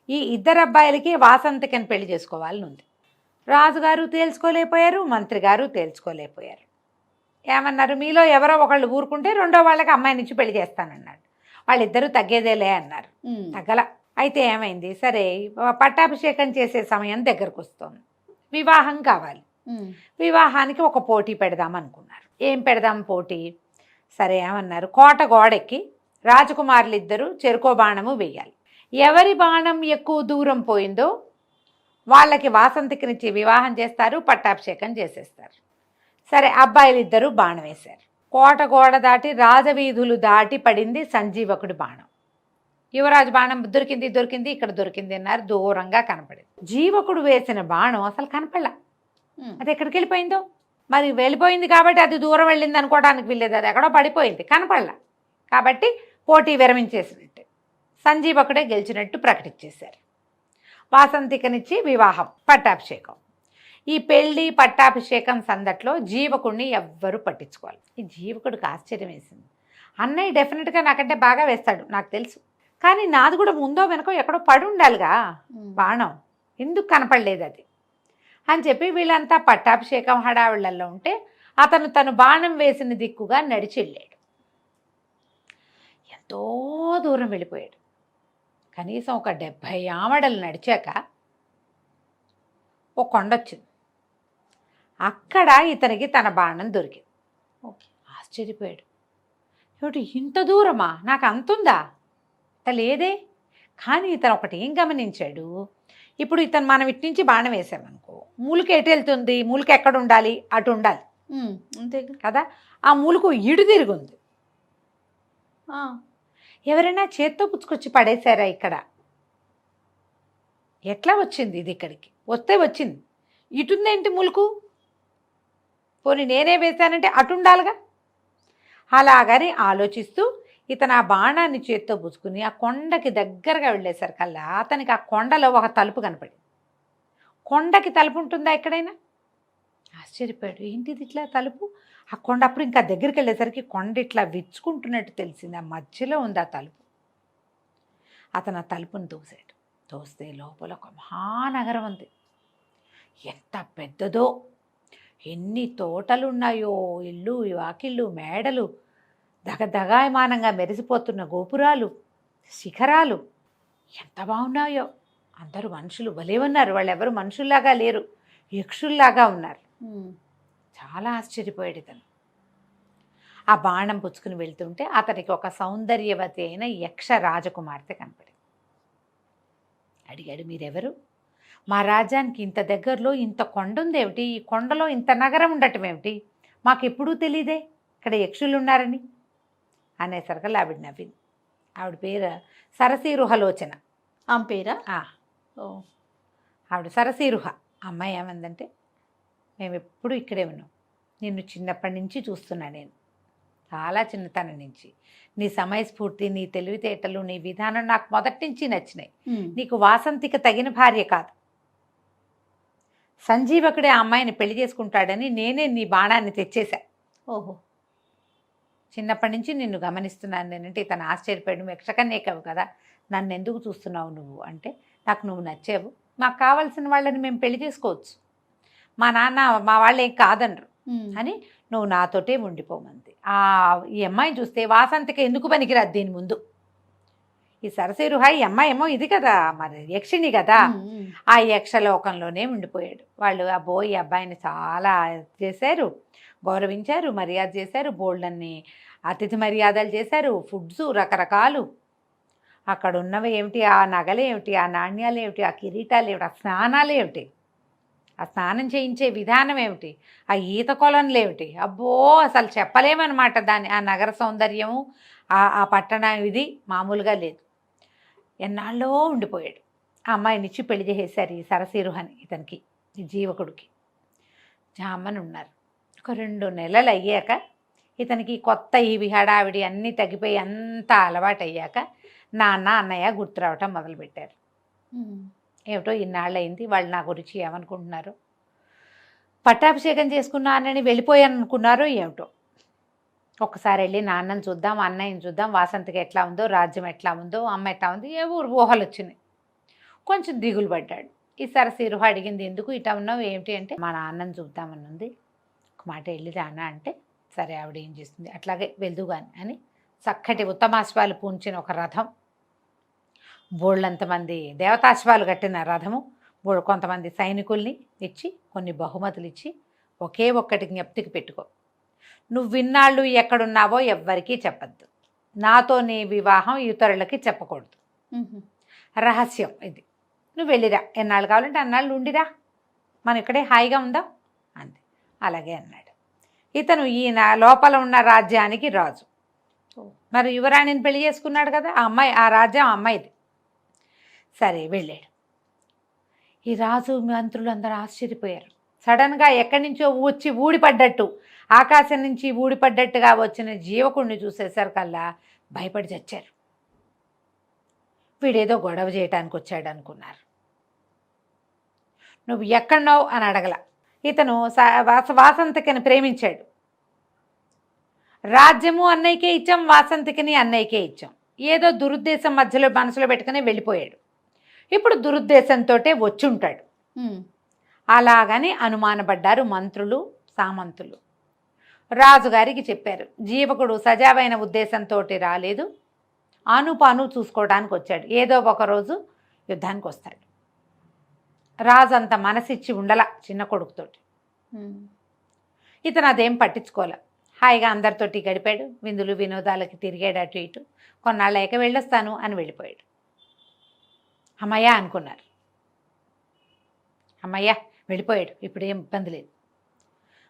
[SPEAKER 2] ఈ 2 అబ్బాయిలకి వాసంతికని పెళ్లి చేసుకోవాలని ఉంది. రాజుగారు తేల్చుకోలేకపోయారు, మంత్రి గారు తేల్చుకోలేకపోయారు. ఏమన్నారు, మీలో ఎవరో ఒకళ్ళు ఊరుకుంటే రెండో వాళ్ళకి అమ్మాయినిచ్చి పెళ్లి చేస్తానన్నాడు. వాళ్ళిద్దరూ తగ్గేదేలే అన్నారు. తగ్గల. అయితే ఏమైంది, సరే పట్టాభిషేకం చేసే సమయం దగ్గరకు వస్తుంది, వివాహం కావాలి. వివాహానికి ఒక పోటీ పెడదాం అనుకున్నారు. ఏం పెడదాం పోటీ? సరే ఏమన్నారు, కోట గోడెక్కి రాజకుమారులు ఇద్దరు చెరుకో బాణము వేయాలి. ఎవరి బాణం ఎక్కువ దూరం పోయిందో వాళ్ళకి వాసంతికనిచ్చి వివాహం చేస్తారు, పట్టాభిషేకం చేసేస్తారు. సరే అబ్బాయిలు ఇద్దరు బాణం వేశారు. కోట గోడ దాటి రాజవీధులు దాటి పడింది సంజీవకుడి బాణం. యువరాజు బాణం దొరికింది, ఇక్కడ దొరికింది అన్నారు. దూరంగా కనపడింది. జీవకుడు వేసిన బాణం అసలు కనపడలా. అది ఎక్కడికి వెళ్ళిపోయిందో మరి. వెళ్ళిపోయింది కాబట్టి అది దూరం వెళ్ళింది అనుకోవడానికి వీల్లేదు, అది ఎక్కడో పడిపోయింది, కనపడలా. కాబట్టి పోటీ విరమించేసినట్టు, సంజీవకుడే గెలిచినట్టు ప్రకటించేశారు. వాసంతికనిచ్చి వివాహం, పట్టాభిషేకం. ఈ పెళ్లి పట్టాభిషేకం సందట్లో జీవకుడిని ఎవ్వరూ పట్టించుకోవాలి. ఈ జీవకుడికి ఆశ్చర్యం వేసింది. అన్నయ్య డెఫినెట్గా నాకంటే బాగా వేస్తాడు, నాకు తెలుసు. కానీ నాది కూడా ముందో వెనకో ఎక్కడో పడి ఉండాలిగా బాణం, ఎందుకు కనపడలేదు అది అని చెప్పి వీళ్ళంతా పట్టాభిషేకం హడావిళ్లలో ఉంటే అతను తను బాణం వేసిన దిక్కుగా నడిచి వెళ్ళాడు. ఎంతో దూరం వెళ్ళిపోయాడు. కనీసం ఒక 70 ఆమడలు నడిచాక ఒక కొండ వచ్చింది. అక్కడ ఇతనికి తన బాణం దొరికింది. ఆశ్చర్యపోయాడు. ఏమిటి ఇంత దూరమా, నాకు అంతుందా, అంత లేదే. కానీ ఇతను ఒకటి ఏం గమనించాడు, ఇప్పుడు ఇతను మనం ఇటు నుంచి బాణం వేసామనుకో, మూలిక ఎటు వెళ్తుంది, మూలిక ఎక్కడ ఉండాలి, అటు ఉండాలి
[SPEAKER 1] అంతే
[SPEAKER 2] కదా. ఆ మూలుకు ఇడు తిరుగుంది. ఎవరైనా చేత్తో పుచ్చుకొచ్చి పడేశారా ఇక్కడ? ఎట్లా వచ్చింది ఇది ఇక్కడికి? వస్తే వచ్చింది, ఇటుందేంటి ములుకు, పోనీ నేనే వేశానంటే అటు ఉండాలిగా. అలాగని ఆలోచిస్తూ ఇతను ఆ బాణాన్ని చేత్తో పుచ్చుకుని ఆ కొండకి దగ్గరగా వెళ్ళేసరికల్లా అతనికి ఆ కొండలో ఒక తలుపు కనపడింది. కొండకి తలుపు ఉంటుందా ఎక్కడైనా? ఆశ్చర్యపోయాడు. ఏంటిది ఇట్లా తలుపు? ఆ కొండ అప్పుడు ఇంకా దగ్గరికి వెళ్ళేసరికి కొండ ఇట్లా విచ్చుకుంటున్నట్టు తెలిసింది. ఆ మధ్యలో ఉంది ఆ తలుపు. అతను ఆ తలుపుని తోసాడు. తోస్తే లోపల ఒక మహానగరం ఉంది. ఎంత పెద్దదో, ఎన్ని తోటలున్నాయో, ఇల్లు వాకిళ్ళు మేడలు, దగదగాయమానంగా మెరిసిపోతున్న గోపురాలు, శిఖరాలు ఎంత బాగున్నాయో. అందరూ మనుషులు భలే ఉన్నారు, వాళ్ళు ఎవరు మనుషుల్లాగా లేరు, యక్షుల్లాగా ఉన్నారు. చాలా ఆశ్చర్యపోయాడు ఇతను. ఆ బాణం పుచ్చుకుని వెళ్తుంటే అతనికి ఒక సౌందర్యవతి అయిన యక్ష రాజకుమార్తె కనపడింది. అడిగాడు, మీరెవరు? మా రాజ్యానికి ఇంత దగ్గరలో ఇంత కొండ ఉందేమిటి, ఈ కొండలో ఇంత నగరం ఉండటం ఏమిటి, మాకు ఎప్పుడూ తెలియదే ఇక్కడ యక్షులు ఉన్నారని అనేసరికి ఆవిడ నవ్వింది. ఆవిడ పేరు సరసీరుహలోచన.
[SPEAKER 1] ఆమె పేరా? ఓ,
[SPEAKER 2] ఆవిడ సరసీరుహ. అమ్మాయి ఏమందంటే, మేము ఎప్పుడు ఇక్కడే ఉన్నాం, నిన్ను చిన్నప్పటి నుంచి చూస్తున్నా, నేను చాలా చిన్నతనం నుంచి. నీ సమయస్ఫూర్తి, నీ తెలివితేటలు, నీ విధానం నాకు మొదటి నుంచి నచ్చినాయి. నీకు వాసంతికి తగిన భార్య కాదు. సంజీవకుడే ఆ అమ్మాయిని పెళ్లి చేసుకుంటాడని నేనే నీ బాణాన్ని తెచ్చేశా.
[SPEAKER 1] ఓహో,
[SPEAKER 2] చిన్నప్పటి నుంచి నిన్ను గమనిస్తున్నాను నేనంటే ఇతను ఆశ్చర్యపోయాడు. నువ్వు యక్షకన్యకవు కదా, నన్ను ఎందుకు చూస్తున్నావు నువ్వు అంటే, నాకు నువ్వు నచ్చావు, మాకు కావాల్సిన వాళ్ళని మేము పెళ్లి చేసుకోవచ్చు, మా నాన్న మా వాళ్ళు ఏం కాదనరు అని నువ్వు నాతోటే ఉండిపోమంది. ఈ అమ్మాయిని చూస్తే వాసంతికి ఎందుకు పనికిరాదు దీని ముందు. ఈ సరసీరుహ ఈ అమ్మాయి ఏమో ఇది కదా, మరి యక్షిణి కదా, ఆ యక్షలోకంలోనే ఉండిపోయాడు. వాళ్ళు అబ్బో ఈ అబ్బాయిని చాలా చేశారు, గౌరవించారు, మర్యాద చేశారు, బోల్డన్ని అతిథి మర్యాదలు చేశారు, ఫుడ్స్ రకరకాలు. అక్కడ ఉన్నవి ఏమిటి, ఆ నగలు ఏమిటి, ఆ నాణ్యాలు ఏమిటి, ఆ కిరీటాలు ఏమిటి, ఆ స్నానాలు ఏమిటి, ఆ స్నానం చేయించే విధానం ఏమిటి, ఆ ఈత కొలనులు ఏమిటి, అబ్బో అసలు చెప్పలేమన్నమాట. ఆ నగర సౌందర్యము, ఆ పట్టణం ఇది మామూలుగా లేదు. ఎన్నాళ్ళో ఉండిపోయాడు. ఆ అమ్మాయినిచ్చి పెళ్లి చేసేసారు ఈ సరసీరుహని ఇతనికి, ఈ జీవకుడికి. జామని ఉన్నారు. ఒక 2 నెలలు అయ్యాక ఇతనికి కొత్త ఈ హడావిడి అన్నీ తగ్గిపోయి అంతా అలవాటు అయ్యాక నాన్న అన్నయ్య గుర్తు రావటం మొదలుపెట్టారు. ఏమిటో ఇన్నాళ్ళు అయింది, వాళ్ళు నా గురించి ఏమనుకుంటున్నారు, పట్టాభిషేకం చేసుకున్నానని వెళ్ళిపోయాను అనుకున్నారో ఏమిటో. ఒక్కసారి వెళ్ళి నాన్నని చూద్దాం, అన్నయ్యని చూద్దాం, వాసంతికి ఎట్లా ఉందో, రాజ్యం ఎట్లా ఉందో, అమ్మ ఎట్లా ఉంది, ఏ ఊహలు వచ్చినాయి. కొంచెం దిగులు పడ్డాడు. ఈ సరసీరుహ అడిగింది, ఎందుకు ఇట్లా ఉన్నావు ఏమిటి అంటే, మా నాన్నని చూద్దామని ఉంది, ఒక మాట వెళ్ళి రానా అంటే, సరే ఆవిడ ఏం చేస్తుంది అట్లాగే వెళ్దు కానీ అని చక్కటి ఉత్తమాశ్వాలు పూంచిన ఒక రథం, బోళ్ళంతమంది దేవతాశ్వాలు కట్టిన రథము, కొంతమంది సైనికుల్ని ఇచ్చి కొన్ని బహుమతులు ఇచ్చి, ఒకే ఒక్కటి జ్ఞప్తికి పెట్టుకో, నువ్వు విన్నాళ్ళు ఎక్కడున్నావో ఎవ్వరికీ చెప్పద్దు, నాతో నీ వివాహం ఇతరులకి చెప్పకూడదు, రహస్యం ఇది, నువ్వు వెళ్ళిరా, ఎన్నాళ్ళు కావాలంటే అన్నాళ్ళు ఉండిరా, మనం ఇక్కడే హాయిగా ఉందాం అంది. అలాగే అన్నాడు. ఇతను ఈయన లోపల ఉన్న రాజ్యానికి రాజు. మరి యువరాణిని పెళ్లి చేసుకున్నాడు కదా, ఆ అమ్మాయి, ఆ రాజ్యం అమ్మాయిది. సరే వెళ్ళాడు. ఈ రాజు మంత్రులు అందరూ ఆశ్చర్యపోయారు. సడన్గా ఎక్కడి నుంచో వచ్చి ఊడిపడ్డట్టు, ఆకాశం నుంచి ఊడిపడ్డట్టుగా వచ్చిన జీవకుడిని చూసేసరికల్లా భయపడి చచ్చారు. వీడేదో గొడవ చేయడానికి వచ్చాడు అనుకున్నారు. నువ్వు ఎక్కడున్నావు అని అడగల. ఇతను వాసంతికని ప్రేమించాడు. రాజ్యము అన్నయ్యకే ఇచ్చాం, వాసంతికని అన్నయ్యకే ఇచ్చాం. ఏదో దురుద్దేశం మధ్యలో మనసులో పెట్టుకుని వెళ్ళిపోయాడు. ఇప్పుడు దురుద్దేశంతో వచ్చుంటాడు. అలాగని అనుమానపడ్డారు మంత్రులు, సామంతులు. రాజుగారికి చెప్పారు, జీవకుడు సజావైన ఉద్దేశంతో రాలేదు, ఆనుపాను చూసుకోవడానికి వచ్చాడు, ఏదో ఒకరోజు యుద్ధానికి వస్తాడు. రాజు అంత మనసిచ్చి ఉండల చిన్న కొడుకుతోటి. ఇతను అదేం పట్టించుకోలే, హాయిగా అందరితోటి గడిపాడు, విందులు వినోదాలకి తిరిగాడు, అటు ఇటు. కొన్నాళ్ళక వెళ్ళొస్తాను అని వెళ్ళిపోయాడు. అమ్మయ్య అనుకున్నారు. అమ్మయ్య వెళ్ళిపోయాడు, ఇప్పుడేం ఇబ్బంది లేదు.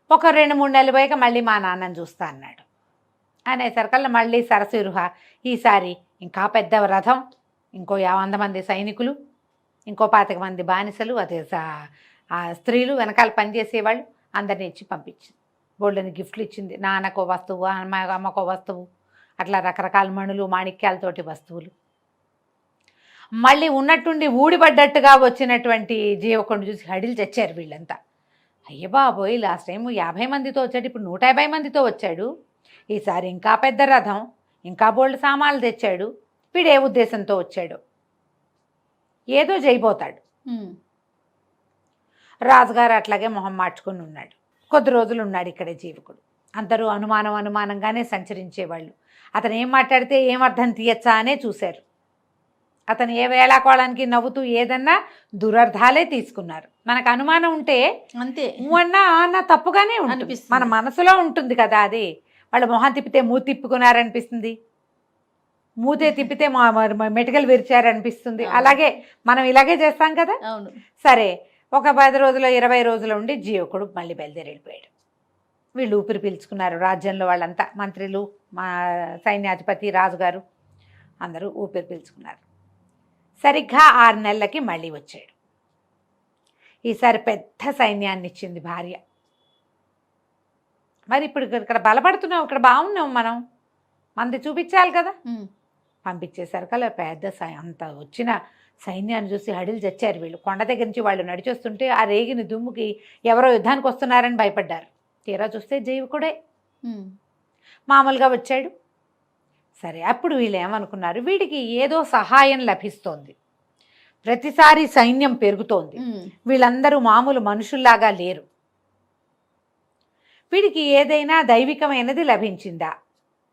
[SPEAKER 2] ఒక 2-3 నెలలు పోయాక మళ్ళీ మా నాన్నని చూస్తా అన్నాడు. అనేసరికల్లా మళ్ళీ సరసీరుహ ఈసారి ఇంకా పెద్ద రథం, ఇంకో 50 మంది సైనికులు, ఇంకో 25 మంది బానిసలు, అదే ఆ స్త్రీలు వెనకాల పనిచేసేవాళ్ళు అందరినీ ఇచ్చి పంపించింది. బోల్డని గిఫ్ట్లు ఇచ్చింది. నాన్నకో వస్తువు, అమ్మకో వస్తువు, అట్లా రకరకాల మణులు మాణిక్యాలతోటి వస్తువులు. మళ్ళీ ఉన్నట్టుండి ఊడిపడ్డట్టుగా వచ్చినటువంటి జీవకుడిని చూసి హడిలు తెచ్చారు వీళ్ళంతా. అయ్య బాబోయ్, లాస్ట్ టైం 50 మందితో వచ్చాడు, ఇప్పుడు 150 మందితో వచ్చాడు, ఈసారి ఇంకా పెద్ద రథం, ఇంకా బోల్డ్ సామాన్లు తెచ్చాడు, వీడే ఉద్దేశంతో వచ్చాడు ఏదో చేయబోతాడు. రాజుగారు అట్లాగే మొహం మార్చుకొని ఉన్నాడు. కొద్ది రోజులు ఉన్నాడు ఇక్కడే జీవకుడు. అందరూ అనుమానంగానే సంచరించేవాళ్ళు. అతను ఏం మాట్లాడితే ఏం అర్థం తీయచ్చా అనే చూశారు. అతను ఏ వేళాకోళానికి నవ్వుతూ ఏదన్నా దురర్థాలే తీసుకున్నారు. మనకు అనుమానం ఉంటే
[SPEAKER 1] అంతే
[SPEAKER 2] అన్న తప్పుగానే ఉంటుంది,
[SPEAKER 1] అనిపిస్తుంది.
[SPEAKER 2] మన మనసులో ఉంటుంది కదా. అది వాళ్ళ మొహం తిప్పితే మూతి తిప్పుకున్నారనిపిస్తుంది, మూతే తిప్పితే మెటికలు విరిచారనిపిస్తుంది. అలాగే మనం ఇలాగే చేస్తాం కదా.
[SPEAKER 1] అవును.
[SPEAKER 2] సరే, ఒక 10 రోజులు 20 రోజులు ఉండి జీవకుడు మళ్ళీ బయలుదేరి వెళ్ళిపోయాడు. వీళ్ళు ఊపిరి పీల్చుకున్నారు. రాజ్యంలో వాళ్ళంతా మంత్రులు, మా సైన్యాధిపతి, రాజుగారు అందరూ ఊపిరి పీల్చుకున్నారు. సరిగ్గా 6 నెలలకి మళ్ళీ వచ్చాడు. ఈసారి పెద్ద సైన్యాన్ని ఇచ్చింది భార్య. మరి ఇప్పుడు ఇక్కడ బలపడుతున్నాం, ఇక్కడ బాగున్నాం, మనది చూపించాలి కదా. పంపించేశారు కదా. పెద్ద అంత వచ్చిన సైన్యాన్ని చూసి హడిలు చచ్చారు వీళ్ళు. కొండ దగ్గర నుంచి వాళ్ళు నడిచొస్తుంటే ఆ రేగిన దుమ్ముకి ఎవరో యుద్ధానికి వస్తున్నారని భయపడ్డారు. తీరా చూస్తే జీవకుడే మామూలుగా వచ్చాడు. సరే, అప్పుడు వీళ్ళు ఏమనుకున్నారు, వీడికి ఏదో సహాయం లభిస్తోంది, ప్రతిసారి సైన్యం పెరుగుతోంది, వీళ్ళందరూ మామూలు మనుషుల్లాగా లేరు, వీడికి ఏదైనా దైవికమైనది లభించిందా?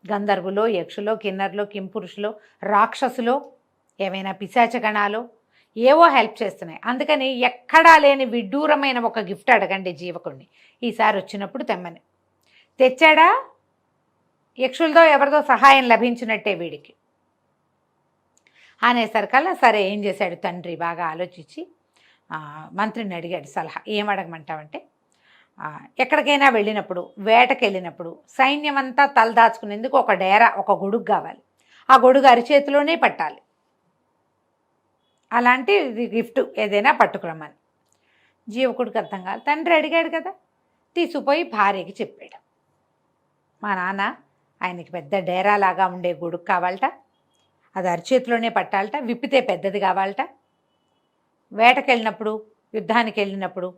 [SPEAKER 2] గంధర్వులో, యక్షులో, కిన్నర్లో, కింపురుషులో, రాక్షసులో, ఏమైనా పిశాచగణాలో ఏవో హెల్ప్ చేస్తున్నాయి. అందుకని ఎక్కడా లేని విడ్డూరమైన ఒక గిఫ్ట్ అడగండి జీవకుడిని, ఈసారి వచ్చినప్పుడు తెమ్మని. తెచ్చాడా? యక్షులతో ఎవరిదో సహాయం లభించినట్టే వీడికి అనేసరికల్లా సరే, ఏం చేశాడు తండ్రి, బాగా ఆలోచించి మంత్రిని అడిగాడు సలహా. ఏం అడగమంటావంటే, ఎక్కడికైనా వెళ్ళినప్పుడు, వేటకి వెళ్ళినప్పుడు సైన్యం అంతా తలదాచుకునేందుకు ఒక డేరా, ఒక గొడుగు కావాలి. ఆ గొడుగు అరిచేతిలోనే పట్టాలి. అలాంటి గిఫ్ట్ ఏదైనా పట్టుకురమ్మని. జీవకుడికి అర్థం కాదు. తండ్రి అడిగాడు కదా, తీసుకుపోయి భార్యకి చెప్పాడు. మా నాన్న ఆయనకి పెద్ద డేరా లాగా ఉండే గొడుగు కావాలట, అది అరిచేతిలోనే పట్టాలట, విప్పితే పెద్దది కావాలట, వేటకెళ్ళినప్పుడు, యుద్ధానికి వెళ్ళినప్పుడు,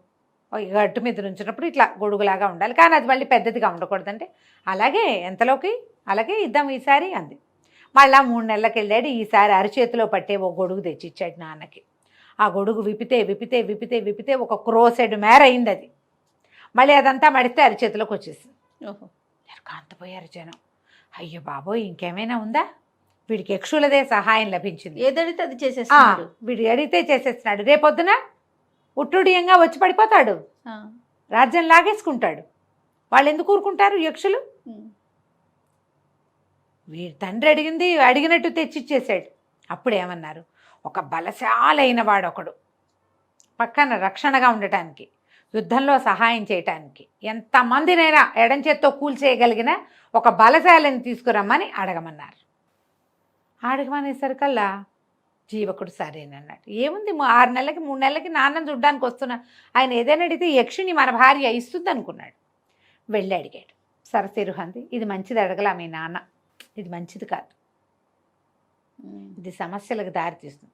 [SPEAKER 2] గట్టు మీద నుంచినప్పుడు ఇట్లా గొడుగులాగా ఉండాలి, కానీ అది మళ్ళీ పెద్దదిగా ఉండకూడదంటే అలాగే ఎంతలోకి అలాగే ఇద్దాం ఈసారి అంది. మళ్ళా 3 నెలలకు వెళ్ళాడు. ఈసారి అరిచేతిలో పట్టే ఓ గొడుగు తెచ్చిచ్చాడు నాన్నకి. ఆ గొడుగు విప్పితే విప్పితే విప్పితే విప్పితే ఒక క్రోసెడ్ మేర అయింది అది. మళ్ళీ అదంతా మడితే అరిచేతిలోకి వచ్చేసింది.
[SPEAKER 1] ఓహో,
[SPEAKER 2] కాంతపోయారు జనం. అయ్యో బాబోయ్, ఇంకేమైనా ఉందా? వీడికి యక్షులదే సహాయం లభించింది,
[SPEAKER 1] ఏదడితే అది చేసేస్తున్నాడు.
[SPEAKER 2] వీడు అడిగితే చేసేస్తున్నాడు. రేపొద్దున ఉట్టుడియంగా వచ్చి పడిపోతాడు, రాజ్యం లాగేసుకుంటాడు. వాళ్ళు ఎందుకు ఊరుకుంటారు యక్షులు? వీడి తండ్రి అడిగినట్టు తెచ్చిచ్చేసాడు. అప్పుడు ఏమన్నారు, ఒక బలశాలైన వాడొకడు పక్కన రక్షణగా ఉండటానికి, యుద్ధంలో సహాయం చేయటానికి, ఎంతమందినైనా ఎడంచేత్తో కూల్చేయగలిగిన ఒక బలశాలని తీసుకురమ్మని అడగమన్నారు. అడగమనేసరికల్లా జీవకుడు సరేనన్నాడు. ఏముంది, 6 నెలలకి 3 నెలలకి నాన్నని చూడ్డానికి వస్తున్నా, ఆయన ఏదైనా అడిగితే యక్షిని మన భార్య ఇస్తుంది అనుకున్నాడు. వెళ్ళి అడిగాడు. సరసిరుహంది, ఇది మంచిది అడగలా మీ నాన్న, ఇది మంచిది కాదు, ఇది సమస్యలకు దారితీస్తుంది.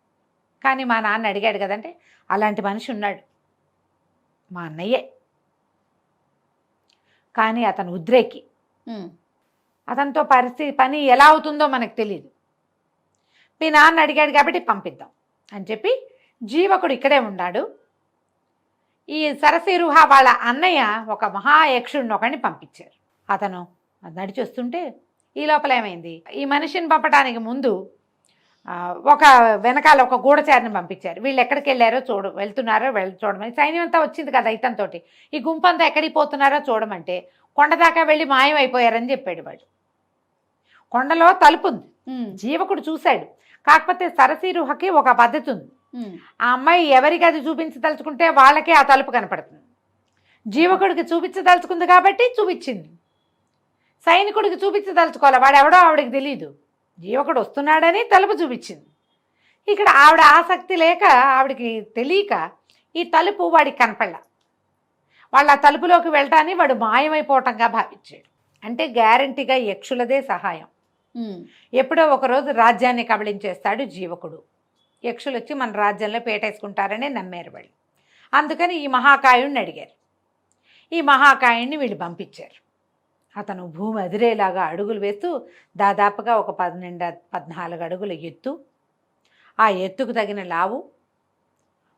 [SPEAKER 2] కానీ మా నాన్న అడిగాడు కదంటే, అలాంటి మనిషి ఉన్నాడు, మా అన్నయ్యే, కానీ అతను ఉద్రేకి, అతనితో పని ఎలా అవుతుందో మనకు తెలియదు, మీ నాన్న అడిగాడు కాబట్టి పంపిద్దాం అని చెప్పి జీవకుడు ఇక్కడే ఉన్నాడు. ఈ సరసిరుహ వాళ్ళ అన్నయ్య ఒక మహాయక్షుడిని ఒకడిని పంపించారు. అతను నడిచి వస్తుంటే ఈ లోపల ఏమైంది, ఈ మనిషిని పంపడానికి ముందు ఒక వెనకాల ఒక గూఢచారిని పంపించారు. వీళ్ళు ఎక్కడికి వెళ్ళారో వెళ్తున్నారో చూడమని. సైన్యం అంతా వచ్చింది కదా ఇతంతో, ఈ గుంపంతా ఎక్కడికి పోతున్నారో చూడమంటే కొండ దాకా వెళ్ళి మాయమైపోయారని చెప్పాడు వాడు. కొండలో తలుపు ఉంది, జీవకుడు చూశాడు. కాకపోతే సరసిరుహకి ఒక పద్ధతి ఉంది, ఆ అమ్మాయి ఎవరికి అది చూపించదలుచుకుంటే వాళ్ళకే ఆ తలుపు కనపడుతుంది. జీవకుడికి చూపించదలుచుకుంది కాబట్టి చూపించింది, సైనికుడికి చూపించదలుచుకోవాలి, వాడెవడో ఆవిడకి తెలియదు, జీవకుడు వస్తున్నాడని తలుపు చూపించింది. ఇక్కడ ఆవిడ ఆసక్తి లేక, ఆవిడకి తెలియక ఈ తలుపు వాడికి కనపడలా. వాళ్ళు ఆ తలుపులోకి వెళ్ళటాన్ని వాడు మాయమైపోవటంగా భావించాడు. అంటే గ్యారంటీగా యక్షులదే సహాయం. ఎప్పుడో ఒకరోజు రాజ్యాన్ని కబళించేస్తాడు జీవకుడు. యక్షులు వచ్చి మన రాజ్యంలో పేటేసుకుంటారని నమ్మారు వాళ్ళు. అందుకని ఈ మహాకాయుడిని అడిగారు. ఈ మహాకాయుడిని వీళ్ళు పంపించారు. అతను భూమి అదిరేలాగా అడుగులు వేస్తూ దాదాపుగా ఒక 12-14 అడుగుల ఎత్తు, ఆ ఎత్తుకు తగిన లావు,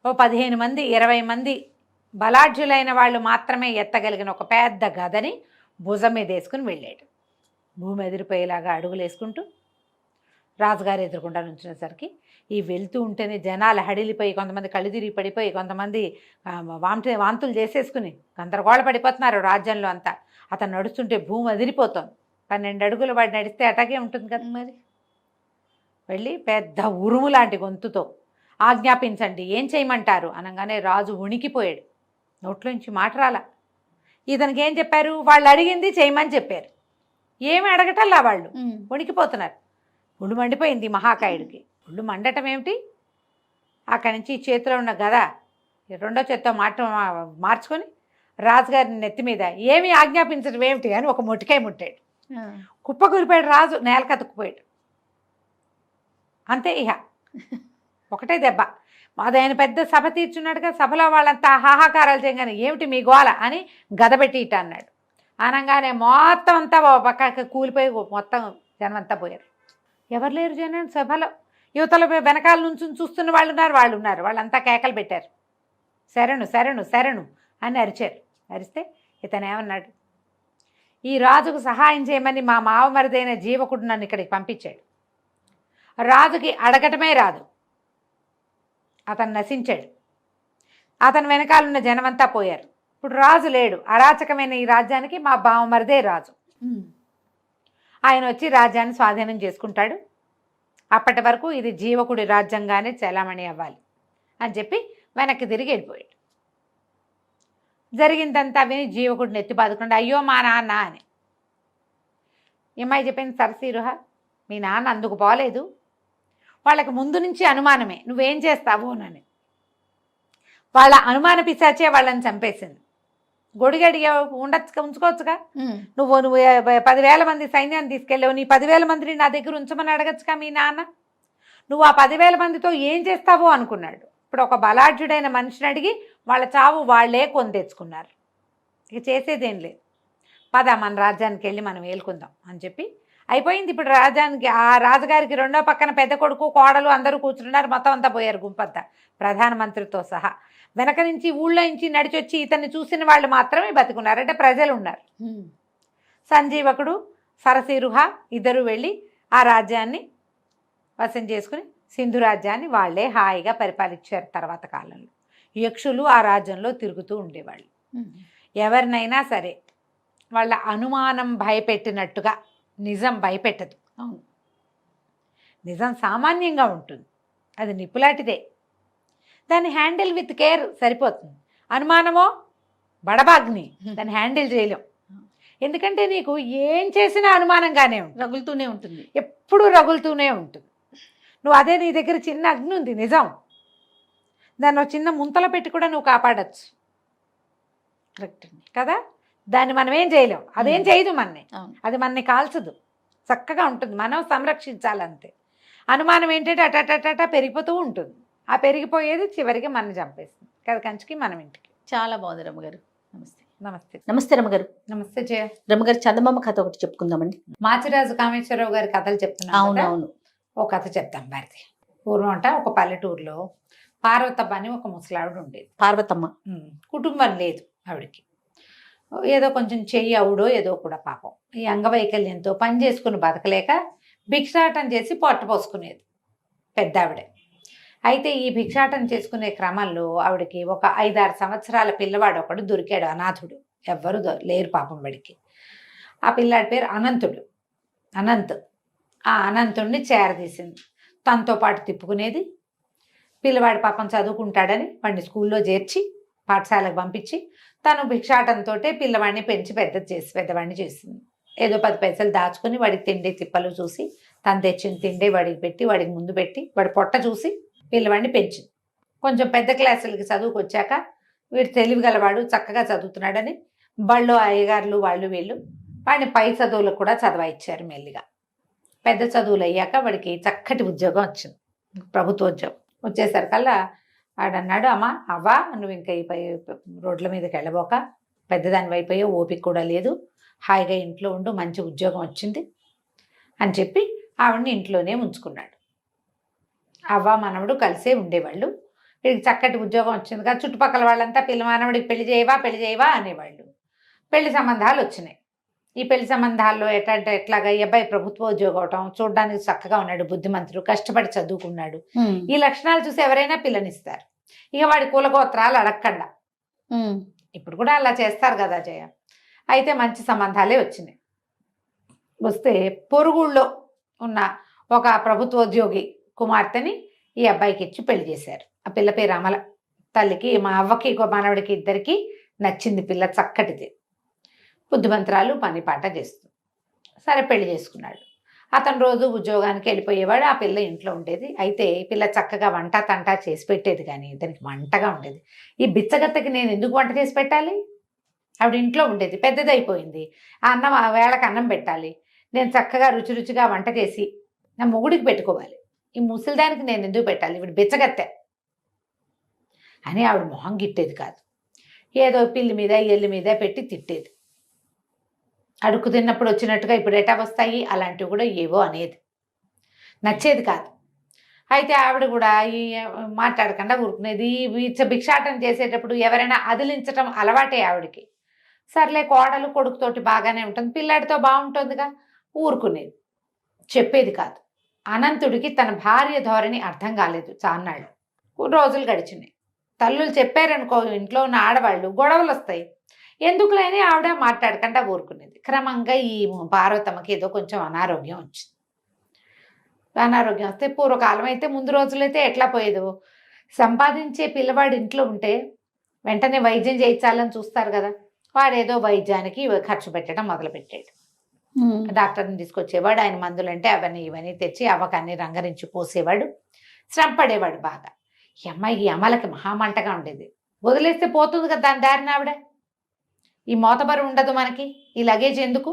[SPEAKER 2] ఓ 15 మంది 20 మంది బలాఢ్యులైన వాళ్ళు మాత్రమే ఎత్తగలిగిన ఒక పెద్ద గదని భుజం మీద వేసుకుని వెళ్ళాడు. భూమి ఎదిరిపోయేలాగా అడుగులు వేసుకుంటూ రాజుగారు ఎదురుకుండా నుంచునేసరికి ఈ వెళ్తూ ఉంటేనే జనాలు హడిలిపోయి, కొంతమంది కళ్ళు తిరిగి పడిపోయి, కొంతమంది వాంతులు చేసేసుకుని గందరగోళ పడిపోతున్నారు రాజ్యంలో అంతా. అతను నడుస్తుంటే భూమి అదిరిపోతుంది. 12 అడుగులు వాడు నడిస్తే అటాగే ఉంటుంది కదా. మరి వెళ్ళి పెద్ద ఉరుము లాంటి గొంతుతో ఆజ్ఞాపించండి, ఏం చేయమంటారు అనగానే రాజు వణికిపోయాడు. నోట్లోంచి మాట రాలా. ఇతనికి ఏం చెప్పారు? వాళ్ళు అడిగింది చేయమని చెప్పారు. ఏమి అడగటల్లా వాళ్ళు వణికిపోతున్నారు. ఒళ్ళు మండిపోయింది మహాకాయుడికి. ఒళ్ళు మండటం ఏమిటి? అక్కడి నుంచి చేతిలో ఉన్న గద రెండో చేత్తో మార్చుకొని రాజుగారి నెత్తి మీద ఏమి ఆజ్ఞాపించడం ఏమిటి అని ఒక మొట్టికాయ ముట్టాడు. కుప్పకూలిపోయాడు రాజు, నేల కతుక్కుపోయాడు. అంతే. ఇహ ఒకటే దెబ్బ. అదైన పెద్ద సభ తీర్చున్నాడుగా. సభలో వాళ్ళంతా హాహాకారాలు చేయగానే ఏమిటి మీ గోల అని గదబెట్టి ఇట అన్నాడు. అనగానే మొత్తం అంతా పక్కకి కూలిపోయి మొత్తం జనమంతా పోయారు. ఎవరు లేరు జనం సభలో. యువతల వెనకాల నుంచి చూస్తున్న వాళ్ళు ఉన్నారు. వాళ్ళంతా కేకలు పెట్టారు, శరణు శరణు శరణు అని అరిచారు. అరిస్తే ఇతను ఏమన్నాడు? ఈ రాజుకు సహాయం చేయమని మా మావమరిదైన జీవకుడు నన్ను ఇక్కడికి పంపించాడు. రాజుకి అడగటమే రాదు. అతను నశించాడు. అతని వెనకాలన్న జనమంతా పోయారు. ఇప్పుడు రాజు లేడు. అరాచకమైన ఈ రాజ్యానికి మా బావమరిదే రాజు. ఆయన వచ్చి రాజ్యాన్ని స్వాధీనం చేసుకుంటాడు. అప్పటి వరకు ఇది జీవకుడి రాజ్యంగానే చలామణి అవ్వాలి అని చెప్పి వెనక్కి తిరిగి వెళ్ళిపోయాడు. జరిగిందంతా విని జీవకుడిని ఎత్తి బాదుకుండా అయ్యో మా నాన్న అని. ఏమై చెప్పింది సరసీరుహ, మీ నాన్న అందుకు పోలేదు. వాళ్ళకి ముందు నుంచి అనుమానమే నువ్వేం చేస్తావు అని. వాళ్ళ అనుమాన పిశాచే వాళ్ళని చంపేసింది. గొడిగడి ఉంచుకోవచ్చుగా. నువ్వు 10,000 మంది సైన్యాన్ని తీసుకెళ్ళావు. నీ 10,000 మందిని నా దగ్గర ఉంచమని అడగచ్చుగా మీ నాన్న. నువ్వు ఆ 10,000 మందితో ఏం చేస్తావో అనుకున్నాడు. ఇప్పుడు ఒక బలాఢ్యుడైన మనిషిని అడిగి వాళ్ళ చావు వాళ్లే కొని తెచ్చుకున్నారు. ఇక చేసేదేం లేదు. పద మన రాజ్యానికి వెళ్ళి మనం ఏలుకుందాం అని చెప్పి అయిపోయింది. ఇప్పుడు రాజ్యానికి ఆ రాజుగారికి రెండో పక్కన పెద్ద కొడుకు కోడలు అందరూ కూర్చున్నారు. మొత్తం అంతా పోయారు గుంపంతా, ప్రధానమంత్రితో సహా. వెనక నుంచి ఊళ్ళో నుంచి నడిచొచ్చి ఇతన్ని చూసిన వాళ్ళు మాత్రమే బతుకున్నారు. అంటే ప్రజలు ఉన్నారు. సంజీవకుడు సరసీరుహ ఇద్దరు వెళ్ళి ఆ రాజ్యాన్ని వశం చేసుకుని సింధు రాజ్యాన్ని వాళ్లే హాయిగా పరిపాలించారు. తర్వాత కాలంలో యక్షులు ఆ రాజ్యంలో తిరుగుతూ ఉండేవాళ్ళు. ఎవరినైనా సరే వాళ్ళ అనుమానం భయపెట్టినట్టుగా నిజం భయపెట్టదు. అవును, నిజం సామాన్యంగా ఉంటుంది. అది నిప్పులాంటిదే. దాన్ని హ్యాండిల్ విత్ కేర్ సరిపోతుంది. అనుమానమో బడబాగ్ని, దాన్ని హ్యాండిల్ చేయలేం. ఎందుకంటే నీకు ఏం చేసినా అనుమానంగానే ఉంటుంది,
[SPEAKER 1] రగులుతూనే ఉంటుంది,
[SPEAKER 2] ఎప్పుడూ రగులుతూనే ఉంటుంది. నువ్వు అదే నీ దగ్గర చిన్న అగ్ని ఉంది నిజం, దాన్ని ఒక చిన్న ముంతలో పెట్టి కూడా నువ్వు కాపాడచ్చు. కరెక్ట్ కదా. దాన్ని మనం ఏం చేయలేం, అదేం చేయదు మనని, అది మనని కాల్చదు, చక్కగా ఉంటుంది. మనం సంరక్షించాలంతే. అనుమానం ఏంటంటే అటటట పెరిగిపోతూ ఉంటుంది. ఆ పెరిగిపోయేది చివరికి మనం చంపేస్తుంది కదా, కంచికి మనం ఇంటికి.
[SPEAKER 1] చాలా బాగుంది రమ్మగారు. నమస్తే.
[SPEAKER 2] నమస్తే.
[SPEAKER 1] నమస్తే రమ్మగారు.
[SPEAKER 2] నమస్తే జయ.
[SPEAKER 1] రమ్మగారు చందమామ కథ ఒకటి చెప్పుకుందామండి.
[SPEAKER 2] మాచిరాజు కామేశ్వరరావు గారి కథలు చెప్తున్నాను.
[SPEAKER 1] అవునవును.
[SPEAKER 2] ఓ కథ చెప్తాం భారతి. పూర్వం అంట ఒక పల్లెటూరులో పార్వతమ్మ అని ఒక ముసలావిడ ఉండేది.
[SPEAKER 1] పార్వతమ్మ
[SPEAKER 2] కుటుంబం లేదు ఆవిడకి. ఏదో కొంచెం చెయ్యి అవుడో ఏదో కూడా పాపం. ఈ అంగవైకల్యంతో పని చేసుకుని బతకలేక భిక్షాటం చేసి పొట్ట పోసుకునేది పెద్ద ఆవిడ. అయితే ఈ భిక్షాటం చేసుకునే క్రమంలో ఆవిడకి ఒక 5-6 సంవత్సరాల పిల్లవాడు ఒకడు దొరికాడు, అనాథుడు. ఎవ్వరు లేరు పాపం వాడికి. ఆ పిల్లాడి పేరు అనంతుడు. ఆ అనంతుడిని చేరదీసింది. తనతో పాటు తిప్పుకునేది. పిల్లవాడి పాపం చదువుకుంటాడని వాడిని స్కూల్లో చేర్చి పాఠశాలకు పంపించి తను భిక్షాటంతో పిల్లవాడిని పెంచి పెద్దవాడిని చేసింది. ఏదో 10 పైసలు దాచుకుని వాడికి తిండి తిప్పలు చూసి తను తెచ్చిన తిండి వాడికి పెట్టి వాడికి ముందు పెట్టి వాడి పొట్ట చూసి పిల్లవాడిని పెంచింది. కొంచెం పెద్ద క్లాసులకి చదువుకు వచ్చాక వీడు తెలివిగలవాడు, చక్కగా చదువుతున్నాడని బళ్ళు అయ్యగారులు వాళ్ళు వీళ్ళు వాడిని పై చదువులకు కూడా చదవాయిచ్చారు. మెల్లిగా పెద్ద చదువులు అయ్యాక వాడికి చక్కటి ఉద్యోగం వచ్చింది, ప్రభుత్వ ఉద్యోగం. వచ్చేసరికల్లా వాడన్నాడు, అమ్మా అవ్వా నువ్వు ఇంకా ఈ రోడ్ల మీదకి వెళ్ళబోక, పెద్దదాని అయిపోయా, ఓపిక కూడా లేదు, హాయిగా ఇంట్లో ఉండు, మంచి ఉద్యోగం వచ్చింది అని చెప్పి ఆవిడని ఇంట్లోనే ఉంచుకున్నాడు. అవ్వ మనవడు కలిసే ఉండేవాళ్ళు. వీడికి చక్కటి ఉద్యోగం వచ్చింది కదా, చుట్టుపక్కల వాళ్ళంతా పిల్ల మానవుడికి పెళ్లి చేయవా అనేవాళ్ళు. పెళ్లి సంబంధాలు వచ్చినాయి. ఈ పెళ్లి సంబంధాల్లో ఎట్లాగా ఈ అబ్బాయి ప్రభుత్వ ఉద్యోగం అవటం, చూడడానికి చక్కగా ఉన్నాడు, బుద్ధిమంతుడు, కష్టపడి చదువుకున్నాడు, ఈ లక్షణాలు చూసి ఎవరైనా పిల్లనిస్తారు. ఇక వాడి కులగోత్రాలు అడగకుండా. ఇప్పుడు కూడా అలా చేస్తారు కదా జయ. అయితే మంచి సంబంధాలే వచ్చినాయి. వస్తే పొరుగుళ్ళో ఉన్న ఒక ప్రభుత్వోద్యోగి కుమార్తెని ఈ అబ్బాయికి ఇచ్చి పెళ్లి చేశారు. ఆ పిల్ల పేరు అమల. తల్లికి, మా అవ్వకి, మనవడికి ఇద్దరికి నచ్చింది పిల్ల, చక్కటిది, బుద్ధిమంతురాలు, పని పాట చేస్తుంది. సరే పెళ్లి చేసుకున్నాడు. అతను రోజు ఉద్యోగానికి వెళ్ళిపోయేవాడు, ఆ పిల్ల ఇంట్లో ఉండేది. అయితే ఈ పిల్ల చక్కగా వంట తంటా చేసి పెట్టేది, కానీ దానికి మంటగా ఉండేది. ఈ బిచ్చగత్తకి నేను ఎందుకు వంట చేసి పెట్టాలి? ఆవిడ ఇంట్లో ఉండేది, పెద్దదైపోయింది. ఆ అన్నం వేళకు అన్నం పెట్టాలి, నేను చక్కగా రుచి రుచిగా వంట చేసి నా మొగుడికి పెట్టుకోవాలి. ఈ ముసలిదానికి నేను ఎందుకు పెట్టాలి, ఇవిడ బిచ్చగత్తె అని ఆవిడ మొహం గిట్టేది కాదు. ఏదో పిల్లి మీద ఎల్లి మీద పెట్టి తిట్టేది. అడుక్కు తిన్నప్పుడు వచ్చినట్టుగా ఇప్పుడు ఎటా వస్తాయి అలాంటివి కూడా ఏవో అనేది, నచ్చేది కాదు. అయితే ఆవిడ కూడా ఈ మాట్లాడకుండా ఊరుకునేది. భిక్షాటన చేసేటప్పుడు ఎవరైనా అదిలించటం అలవాటే ఆవిడకి. సర్లే కోడలు కొడుకుతోటి బాగానే ఉంటుంది, పిల్లాడితో బాగుంటుందిగా, ఊరుకునేది, చెప్పేది కాదు. అనంతుడికి తన భార్య ధోరణి అర్థం కాలేదు. చాన్నాళ్ళు రోజులు గడిచినాయి. తల్లులు చెప్పారనుకో, ఇంట్లో ఉన్న ఆడవాళ్ళు గొడవలు వస్తాయి, ఎందుకులేని ఆవిడ మాట్లాడకుండా ఊరుకునేది. క్రమంగా ఈ పార్వతమ్మకి ఏదో కొంచెం అనారోగ్యం వచ్చింది. అనారోగ్యం వస్తే పూర్వకాలం అయితే, ముందు రోజులైతే ఎట్లా పోయేదో, సంపాదించే పిల్లవాడు ఇంట్లో ఉంటే వెంటనే వైద్యం చేయించాలని చూస్తారు కదా, వాడేదో వైద్యానికి ఖర్చు పెట్టడం మొదలుపెట్టాడు. డాక్టర్ని తీసుకొచ్చేవాడు, ఆయన మందులంటే అవన్నీ ఇవన్నీ తెచ్చి అవ్వకాన్ని రంగరించి పోసేవాడు, శ్రమ పడేవాడు బాగా. ఈ అమ్మాయికి అమలకి మహామంటగా ఉండేది. వదిలేస్తే పోతుంది కదా దాని దారిన ఆవిడ, ఈ మోతబరు ఉండదు మనకి, ఈ లగేజ్ ఎందుకు,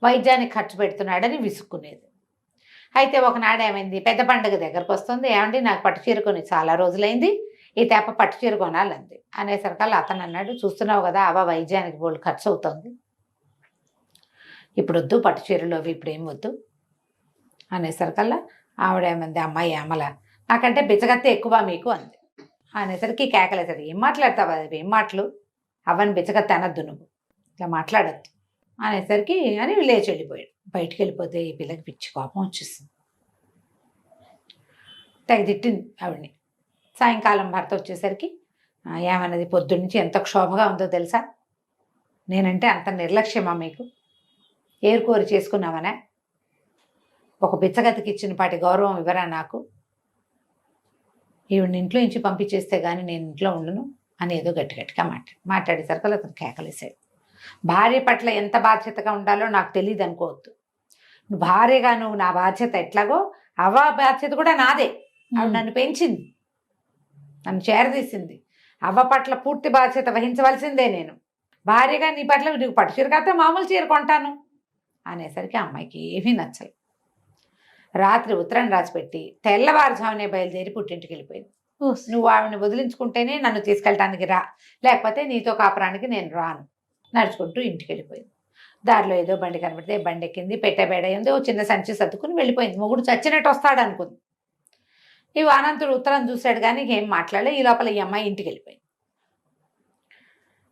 [SPEAKER 2] వైద్యానికి ఖర్చు పెడుతున్నాడని విసుక్కునేది. అయితే ఒకనాడు ఏమైంది, పెద్ద పండుగ దగ్గరకు వస్తుంది, ఏమండి నాకు పట్టు చీర కొని చాలా రోజులైంది, ఈ తేప పట్టు చీర కొనాలంది. అనేసరికల్లా అతను అన్నాడు, చూస్తున్నావు కదా అవ్వ వైద్యానికి బోల్డ్ ఖర్చు అవుతుంది, ఇప్పుడు వద్దు పట్టు చీరలు అవి ఇప్పుడు ఏం వద్దు. అనేసరికల్లా ఆవిడ ఏమంది, అమ్మాయి అమల నాకంటే బిచ్చగత్తే ఎక్కువ మీకు అంది. అనేసరికి కేకలేసాడు, ఏం మాట్లాడతావు అది, ఏం మాటలు, అవ్వని బిచ్చగత్తే అనద్దు, నువ్వు ఇట్లా మాట్లాడద్దు అనేసరికి అని లేచి వెళ్ళిపోయాడు. బయటికి వెళ్ళిపోతే ఈ పిల్లకి పిచ్చి కోపం వచ్చేసింది, తెగ తిట్టింది ఆవిడని. సాయంకాలం భర్త వచ్చేసరికి ఏమన్నది, పొద్దున్నుంచి ఎంత క్షోభగా ఉందో తెలుసా, నేనంటే అంత నిర్లక్ష్యమా మీకు, ఏరుకోరి చేసుకున్నామనే, ఒక బిచ్చగతికి ఇచ్చిన పాటి గౌరవం ఇవ్వరా నాకు, ఈవిడ ఇంట్లో నుంచి పంపించేస్తే కానీ నేను ఇంట్లో ఉండను అని ఏదో గట్టిగా మాట్లాడేసరికి అతను కేకలేసాడు. భార్య పట్ల ఎంత బాధ్యతగా ఉండాలో నాకు తెలియదు అనుకోవద్దు, భార్యగా నువ్వు నా బాధ్యత ఎట్లాగో అవ్వ బాధ్యత కూడా నాదే. ఆవిడ నన్ను పెంచింది, నన్ను చేరదీసింది, అవ్వ పట్ల పూర్తి బాధ్యత వహించవలసిందే నేను. భార్యగా నీ పట్ల నీకు పట్టు చీర కాస్తే మామూలు చీర కొంటాను అనేసరికి అమ్మాయికి ఏమీ నచ్చలేదు. రాత్రి ఉత్తరం రాసిపెట్టి తెల్లవారుజామునే బయలుదేరి పుట్టింటికి వెళ్ళిపోయింది. నువ్వు ఆవిడని వదిలించుకుంటేనే నన్ను తీసుకెళ్ళటానికి రా, లేకపోతే నీతో కాపురానికి నేను రాను. నడుచుకుంటూ ఇంటికి వెళ్ళిపోయింది. దారిలో ఏదో బండి కనబడితే బండి ఎక్కింది, పెట్టబేడ ఉంది, ఓ చిన్న సంచి సర్దుకుని వెళ్ళిపోయింది. మొగుడు చచ్చినట్టు వస్తాడు అనుకుంది. ఇవి అనంతుడు ఉత్తరం చూశాడు కానీ ఏం మాట్లాడలే. ఈ లోపల ఈ అమ్మాయి ఇంటికి వెళ్ళిపోయింది.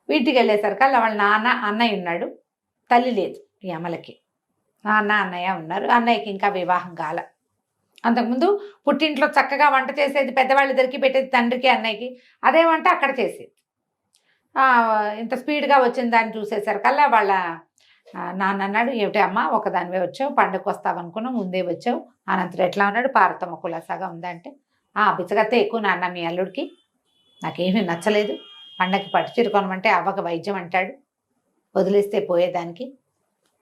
[SPEAKER 2] ఇంటికి వెళ్ళేసరికి వాళ్ళ నాన్న అన్నయ్య ఉన్నాడు, తల్లి లేదు. ఈ అమలకి నాన్న అన్నయ్య ఉన్నారు. అన్నయ్యకి ఇంకా వివాహం కాల. అంతకుముందు పుట్టింట్లో చక్కగా వంట చేసేది, పెద్దవాళ్ళిద్దరికి పెట్టేది తండ్రికి అన్నయ్యకి, అదే వంట అక్కడ చేసేది. ఇంత స్పీడ్గా వచ్చిన దాన్ని చూసేసరికల్లా వాళ్ళ నాన్న అన్నాడు, ఏమిటి అమ్మ ఒకదానివే వచ్చావు, పండుగకు వస్తావు అనుకున్నావు, ముందే వచ్చావు. అనంతరం ఎట్లా ఉన్నాడు, పార్వతమ్మ కులాసాగా ఉందంటే, బిచ్చగత్తే ఎక్కువ నాన్న మీ అల్లుడికి, నాకేమీ నచ్చలేదు, పండగకి పట్టు చీర కొనమంటే అవ్వక వైద్యం అంటాడు, వదిలేస్తే పోయేదానికి,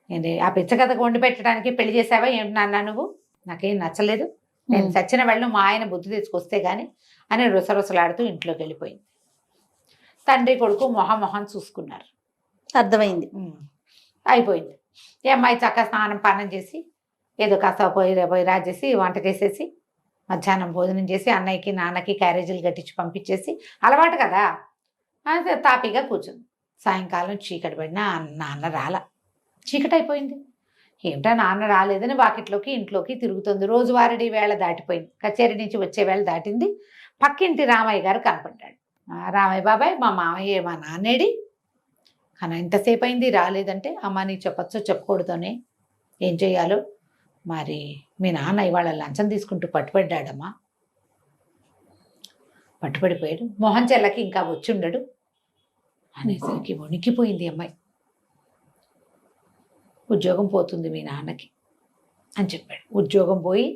[SPEAKER 2] నేను ఆ బిచ్చగతకు వండి పెట్టడానికి పెళ్లి చేసావా ఏమిటి నాన్న నువ్వు, నాకేం నచ్చలేదు, నేను చచ్చిన వాళ్ళు మా ఆయన బుద్ధి తెచ్చుకొస్తే కానీ అని రుసరుసలాడుతూ ఇంట్లోకి వెళ్ళిపోయింది. తండ్రి కొడుకు మొహం చూసుకున్నారు.
[SPEAKER 1] అర్థమైంది,
[SPEAKER 2] అయిపోయింది. ఈ అమ్మాయి చక్కగా స్నానం పానం చేసి ఏదో కాస్త పోయి రాజేసి వంట చేసేసి మధ్యాహ్నం భోజనం చేసి అన్నయ్యకి నాన్నకి క్యారేజీలు కట్టించి పంపించేసి, అలవాటు కదా, అదే తాపీగా కూర్చుంది. సాయంకాలం చీకటి పడినా నాన్న రాల. చీకటి అయిపోయింది. ఏమిటా నాన్న రాలేదని వాకిట్లోకి ఇంట్లోకి తిరుగుతుంది. రోజువారీ వేళ దాటిపోయింది. కచేరీ నుంచి వచ్చే వేళ దాటింది. పక్కింటి రామయ్య గారు కనపడ్డాడు. రామయ్య బాబాయ్, మా మామయ్య మా నాన్నేడి, కానీ ఎంతసేపు అయింది రాలేదంటే, అమ్మ నీకు చెప్పచ్చో చెప్పకూడదనే ఏం చెయ్యాలో, మరి మీ నాన్న ఇవాళ లంచం తీసుకుంటూ పట్టుబడ్డాడమ్మా, పట్టుబడిపోయాడు, మొహం చెల్లకి ఇంకా వచ్చి ఉండడు అనేసరికి వణికిపోయింది అమ్మాయి. ఉద్యోగం పోతుంది మీ నాన్నకి అని చెప్పాడు. ఉద్యోగం పోయి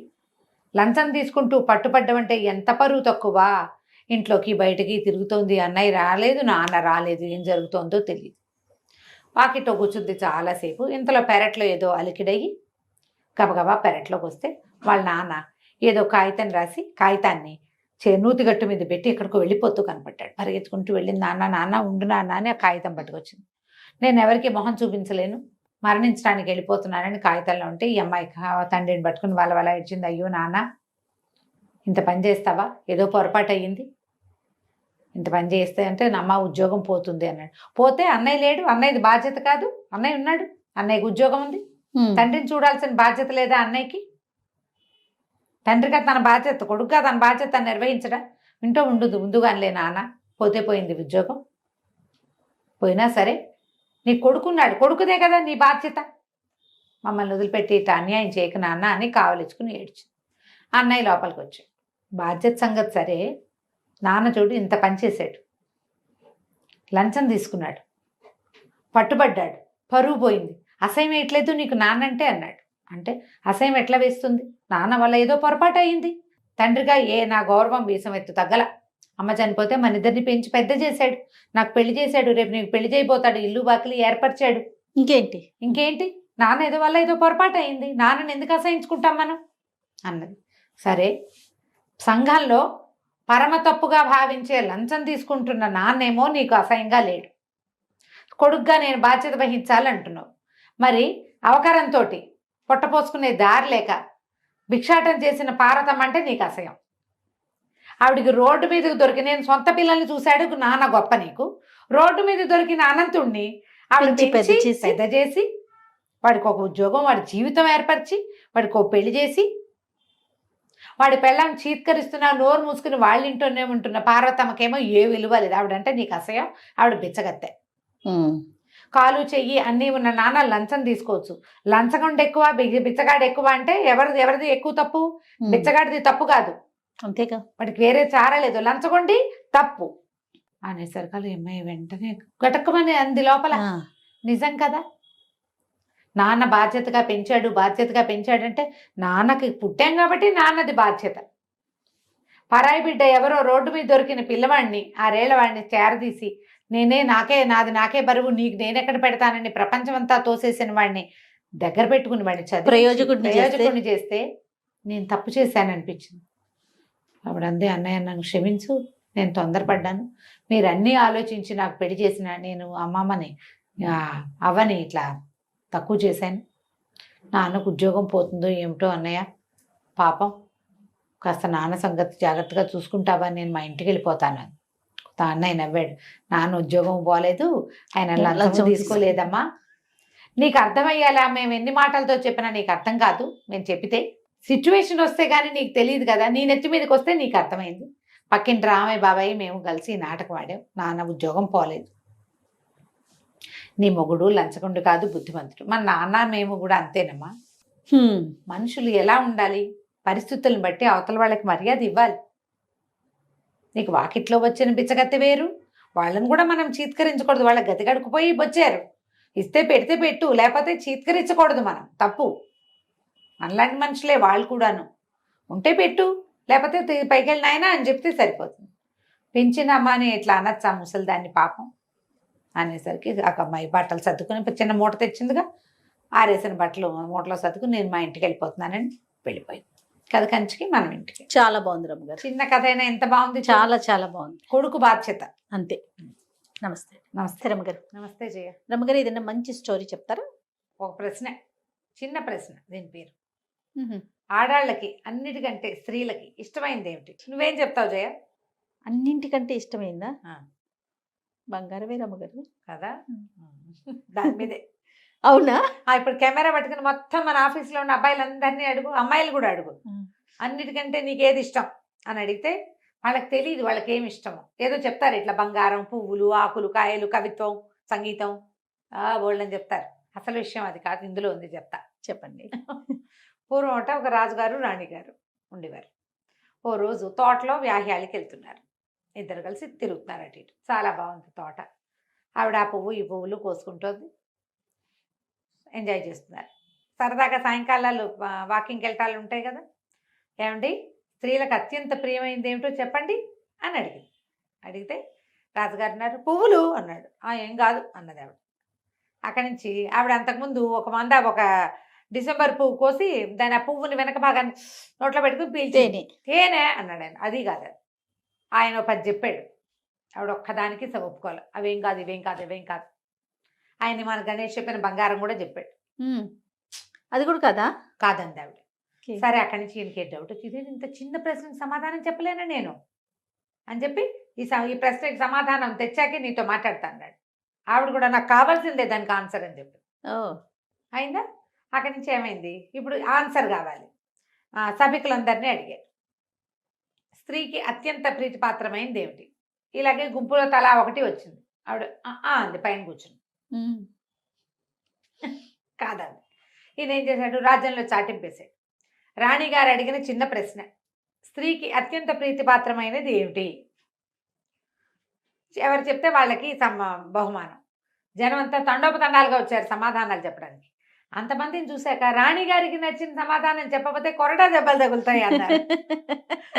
[SPEAKER 2] లంచం తీసుకుంటూ పట్టుపడ్డమంటే ఎంత పరువు తక్కువ, ఇంట్లోకి బయటకి తిరుగుతోంది, అన్నయ్య రాలేదు, నాన్న రాలేదు, ఏం జరుగుతోందో తెలియదు. వాకిట్లో కూర్చుంది చాలాసేపు. ఇంతలో పెరట్లో ఏదో అలికిడయ్యి గబగబా పెరట్లోకి వస్తే వాళ్ళ నాన్న ఏదో కాగితం రాసి కాగితాన్ని నూతిగట్టు మీద పెట్టి ఎక్కడికో వెళ్ళిపోతూ కనపడ్డాడు. పరిగెత్తుకుంటూ వెళ్ళింది. నాన్న నాన్న ఉండు నాన్న అని ఆ కాగితం పట్టుకొచ్చింది. నేను ఎవరికి మొహం చూపించలేను, మరణించడానికి వెళ్ళిపోతున్నానని కాగితాల్లో ఉంటే ఈ అమ్మాయి తండ్రిని పట్టుకుని వాళ్ళ ఏడ్చింది. అయ్యో నాన్న, ఇంత పని చేస్తావా, ఏదో పొరపాటు అయ్యింది, ఇంత పని చేస్తే అంటే నమ్మ ఉద్యోగం పోతుంది అన్నాడు. పోతే అన్నయ్య లేడు, అన్నయ్యది బాధ్యత కాదు, అన్నయ్య ఉన్నాడు, అన్నయ్యకి ఉద్యోగం ఉంది, తండ్రిని చూడాల్సిన బాధ్యత లేదా అన్నయ్యకి? తండ్రిగా తన బాధ్యత, కొడుకుగా తన బాధ్యత నిర్వహించడా? వింటూ ఉండదు ముందుగానిలే నాన్న, పోతే పోయింది ఉద్యోగం, పోయినా సరే నీ కొడుకున్నాడు, కొడుకుదే కదా నీ బాధ్యత, మమ్మల్ని వదిలిపెట్టి ఇట్లా అన్యాయం చేయక నాన్న అని కావలించుకుని ఏడ్చింది. అన్నయ్య లోపలికి వచ్చాడు. బాధ్యత సంగతి సరే, నాన్న చూడు ఇంత పని చేశాడు, లంచం తీసుకున్నాడు, పట్టుబడ్డాడు, పరువు పోయింది, అసహ్యం వేయట్లేదు నీకు నాన్న అంటే అన్నాడు. అంటే అసహ్యం ఎట్లా వేస్తుంది, నాన్న వల్ల ఏదో పొరపాటు అయింది, తండ్రిగా నా గౌరవం వీసం ఎత్తు తగ్గల, అమ్మ చనిపోతే మన ఇద్దరిని పెంచి పెద్ద చేశాడు, నాకు పెళ్లి చేశాడు, రేపు నీకు పెళ్లి చేయబోతాడు, ఇల్లు బాకిలి ఏర్పరిచాడు, ఇంకేంటి నాన్న ఏదో వల్ల ఏదో పొరపాటు అయింది, నాన్నని ఎందుకు అసహించుకుంటాం మనం అన్నది. సరే, సంఘంలో పరమ తప్పుగా భావించే లంచం తీసుకుంటున్న నాన్నేమో నీకు అసహ్యంగా లేడు, కొడుగ్గా నేను బాధ్యత వహించాలంటున్నావు, మరి అవకరంతో పొట్టపోసుకునే దారి లేక భిక్షాటం చేసిన పార్వతమ్మ అంటే నీకు అసహ్యం, ఆవిడికి రోడ్డు మీదకి దొరికి నేను సొంత పిల్లల్ని చూశాడు నాన్న గొప్ప నీకు, రోడ్డు మీద దొరికిన అనంతుణ్ణి ఆవిడ పెద్ద చేసి వాడికి ఒక ఉద్యోగం, వాడి జీవితం ఏర్పరిచి వాడికి ఒక పెళ్లి చేసి వాడి పెళ్ళాన్ని చీత్కరిస్తున్నా నోరు మూసుకుని వాళ్ళ ఇంట్లోనే ఉంటున్న పార్వతమ్మకేమో ఏ విలువ లేదు, ఆవిడంటే నీకు అసహ్యం, ఆవిడ బిచ్చగత్తె, కాలు చెయ్యి అన్నీ ఉన్న నాన్న లంచం తీసుకోవచ్చు, లంచగొండ ఎక్కువ బిచ్చగాడు ఎక్కువ అంటే ఎవరిది ఎక్కువ తప్పు, బిచ్చగాడిది తప్పు కాదు, అంతేగా, వాడికి వేరే చారా లేదు, లంచగొండి తప్పు అనేసరికలు ఏమై వెంటనే గటక్కమని అంది లోపల. నిజం కదా, నాన్న బాధ్యతగా పెంచాడంటే నాన్నకి పుట్టాం కాబట్టి నాన్నది బాధ్యత, పరాయి బిడ్డ ఎవరో రోడ్డు మీద దొరికిన పిల్లవాడిని 6 ఏళ్ల వాడిని చేరదీసి నాకే బరువు, నీకు నేనెక్కడ పెడతానని ప్రపంచమంతా తోసేసిన వాడిని దగ్గర పెట్టుకుని వాడిని చదివి ప్రయోజకుడిని చేస్తే నేను తప్పు చేశాననిపించింది. అప్పుడు అందే, అన్నయ్య నన్ను క్షమించు, నేను తొందరపడ్డాను, మీరు అన్నీ ఆలోచించి నాకు పెళ్లి చేసిన నేను అమ్మమ్మని అవ్వని ఇట్లా తక్కువ చేశాను, నాన్నకు ఉద్యోగం పోతుందో ఏమిటో అన్నయ్య, పాపం కాస్త నాన్న సంగతి జాగ్రత్తగా చూసుకుంటావా, నేను మా ఇంటికి వెళ్ళిపోతాను. అన్నయ్య నవ్వాడు, నాన్న ఉద్యోగం పోలేదు, ఆయన లంచం తీసుకోలేదమ్మా, నీకు అర్థమయ్యాలా, మేము ఎన్ని మాటలతో చెప్పినా నీకు అర్థం కాదు, మేము చెప్పితే సిచ్యువేషన్ వస్తే కానీ నీకు తెలియదు కదా, నీ నెత్తి మీదకి వస్తే నీకు అర్థమైంది, పక్కింటి రామయ్య బాబాయ్ మేము కలిసి నాటకం ఆడాం, నాన్న ఉద్యోగం పోలేదు, నీ మొగుడు లంచగొండు కాదు బుద్ధిమంతుడు, మన నాన్న మేము కూడా అంతేనమ్మా, మనుషులు ఎలా ఉండాలి, పరిస్థితులను బట్టి అవతల వాళ్ళకి మర్యాద ఇవ్వాలి, నీకు వాకిట్లో వచ్చిన బిచ్చగత్తె వేరు, వాళ్ళని కూడా మనం చీత్కరించకూడదు, వాళ్ళ గతి గడుకుపోయి వచ్చారు, ఇస్తే పెడితే పెట్టు, లేకపోతే చీత్కరించకూడదు, మనం తప్పు, మనలాంటి మనుషులే వాళ్ళు కూడాను, ఉంటే పెట్టు, లేకపోతే పైకి వెళ్ళిన ఆయన అని చెప్తే సరిపోతుంది, పెంచిన అమ్మాని ఇట్లా అనొచ్చా ముసలి దాన్ని పాపం అనేసరికి ఆ అమ్మాయి బట్టలు సర్దుకుని చిన్న మూట తెచ్చిందిగా, ఆరేసిన బట్టలు మూటలో సర్దుకుని నేను మా ఇంటికి వెళ్ళిపోతున్నానని వెళ్ళిపోయింది. కథ కంచికి మనం ఇంటికి.
[SPEAKER 1] చాలా బాగుంది రమ్మగారు,
[SPEAKER 2] చిన్న కథ అయినా ఎంత బాగుంది,
[SPEAKER 1] చాలా చాలా బాగుంది,
[SPEAKER 2] కొడుకు బాధ్యత
[SPEAKER 1] అంతే. నమస్తే.
[SPEAKER 2] నమస్తే
[SPEAKER 1] రమ్మగారు.
[SPEAKER 2] నమస్తే జయ.
[SPEAKER 1] రమ్మగారు, ఏదైనా మంచి స్టోరీ చెప్తారా?
[SPEAKER 2] ఒక ప్రశ్న, చిన్న ప్రశ్న, దీని పేరు ఆడాళ్ళకి అన్నిటికంటే స్త్రీలకి ఇష్టమైంది ఏమిటి? నువ్వేం చెప్తావు జయ?
[SPEAKER 1] అన్నింటికంటే ఇష్టమైందా? బంగారమే రమ్మగారు
[SPEAKER 2] కదా, దాని మీదే.
[SPEAKER 1] అవునా?
[SPEAKER 2] ఇప్పుడు కెమెరా పట్టుకుని మొత్తం మన ఆఫీస్లో ఉన్న అబ్బాయిలందరినీ అడుగు, అమ్మాయిలు కూడా అడుగు, అన్నిటికంటే నీకేది ఇష్టం అని అడిగితే వాళ్ళకి తెలియదు వాళ్ళకి ఏమి ఇష్టమో, ఏదో చెప్తారు ఇట్లా బంగారం, పువ్వులు, ఆకులు, కాయలు, కవిత్వం, సంగీతం, బోల్డని చెప్తారు. అసలు విషయం అది కాదు, ఇందులో ఉంది చెప్తా.
[SPEAKER 1] చెప్పండి.
[SPEAKER 2] పూర్వం ఒక రాజుగారు రాణిగారు ఉండేవారు. ఓ రోజు తోటలో వ్యాహ్యాలకి వెళ్తున్నారు. ఇద్దరు కలిసి తిరుగుతున్నారు అటు ఇటు. చాలా బాగుంది తోట. ఆవిడ ఆ పువ్వు ఈ పువ్వులు కోసుకుంటుంది, ఎంజాయ్ చేస్తున్నారు. సరదాగా సాయంకాలాలు వాకింగ్కి వెళ్ళటాలు ఉంటాయి కదా. ఏమండి, స్త్రీలకు అత్యంత ప్రియమైనది ఏమిటో చెప్పండి అని అడిగితే రాజుగారు అన్నారు పువ్వులు అన్నాడు. ఏం కాదు అన్నది ఆవిడ. అక్కడి నుంచి ఆవిడ అంతకుముందు ఒక డిసెంబర్ పువ్వు కోసి దాని ఆ పువ్వుని వెనక భాగాన్ని నోట్లో పెట్టుకుని పీల్చేది. తేనె అన్నాడు ఆయన. అది కాదు, ఆయన 10 చెప్పాడు. ఆవిడ ఒక్కదానికి ఒప్పుకోవాలి. అవేం కాదు, ఇవేం కాదు, ఇవేం కాదు. ఆయన మన గణేష్ చెప్పిన బంగారం కూడా చెప్పాడు.
[SPEAKER 1] అది కూడా కదా
[SPEAKER 2] కాదండి ఆవిడ. సరే, అక్కడి నుంచి ఈయనకి డౌట్ వచ్చింది, ఇంత చిన్న ప్రశ్నకు సమాధానం చెప్పలేనా నేను అని చెప్పి ఈ ప్రశ్నకి సమాధానం తెచ్చాకే నీతో మాట్లాడతాను. ఆవిడ కూడా నాకు కావాల్సిందే దానికి ఆన్సర్ అని చెప్పి. అయిందా? అక్కడి నుంచి ఏమైంది, ఇప్పుడు ఆన్సర్ కావాలి. సభికులందరినీ అడిగారు, స్త్రీకి అత్యంత ప్రీతిపాత్రమైనది ఏమిటి? ఇలాగే గుంపులో తలా ఒకటి వచ్చింది. ఆవిడ అంది పైన కూర్చుని. కాదండి. ఈయన ఏం చేశాడు, రాజ్యంలో చాటింపేశాడు. రాణిగారు అడిగిన చిన్న ప్రశ్న, స్త్రీకి అత్యంత ప్రీతిపాత్రమైనది ఏమిటి? ఎవరు చెప్తే వాళ్ళకి బహుమానం. జనం అంతా తండోపతండాలుగా వచ్చారు సమాధానాలు చెప్పడానికి. అంతమందిని చూశాక రాణిగారికి నచ్చిన సమాధానం చెప్పకపోతే కొరడా దెబ్బలు తగులుతాయి అన్నారు.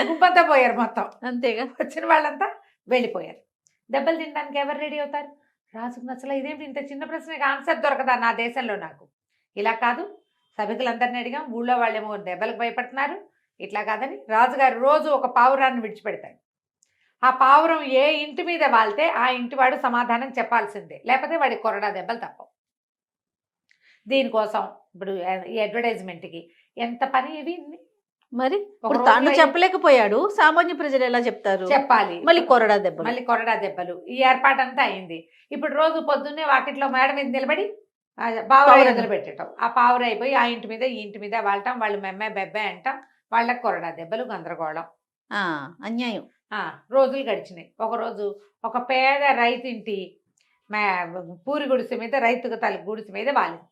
[SPEAKER 2] గుంపంతా పోయారు మొత్తం. అంతేగా, వచ్చిన వాళ్ళంతా వెళ్ళిపోయారు. దెబ్బలు తినడానికి ఎవరు రెడీ అవుతారు? రాజుకు నచ్చలా, ఇదేంటి ఇంత చిన్న ప్రశ్నకి ఆన్సర్ దొరకదా నా దేశంలో నాకు? ఇలా కాదు, సభికులందరినీ అడిగాం, ఊళ్ళో వాళ్ళేమో దెబ్బలకు భయపడుతున్నారు. ఇట్లా కాదని రాజుగారు రోజు ఒక పావురాన్ని విడిచిపెడతాడు. ఆ పావురం ఏ ఇంటి మీద వాళ్తే ఆ ఇంటి వాడు సమాధానం చెప్పాల్సిందే, లేకపోతే వాడికి కొరడా దెబ్బలు తప్పవు. దీనికోసం ఇప్పుడు ఈ అడ్వర్టైజ్మెంట్కి ఎంత పని ఇది. మరి
[SPEAKER 1] తాను చెప్పలేకపోయాడు, సామాన్య ప్రజలు ఎలా చెప్తారు? చెప్పాలి. మళ్ళీ కొరడా
[SPEAKER 2] దెబ్బలు ఈ ఏర్పాటంతా అయింది. ఇప్పుడు రోజు పొద్దున్నే వాకిట్లో మేడ మీద నిలబడి పావురాయి వదిలి పెట్టడం. ఆ పావురాయి అయిపోయి ఆ ఇంటి మీద ఈ ఇంటి మీద వాడటం, వాళ్ళు మెమ్మే బెబ్బే అంటాం, వాళ్ళకి కొరడా దెబ్బలు, గందరగోళం,
[SPEAKER 1] అన్యాయం.
[SPEAKER 2] రోజులు గడిచినాయి. ఒకరోజు ఒక పేద రైతు ఇంటి పూరి గుడిసె మీద, రైతుకు తల గుడిసె మీద వాలింది.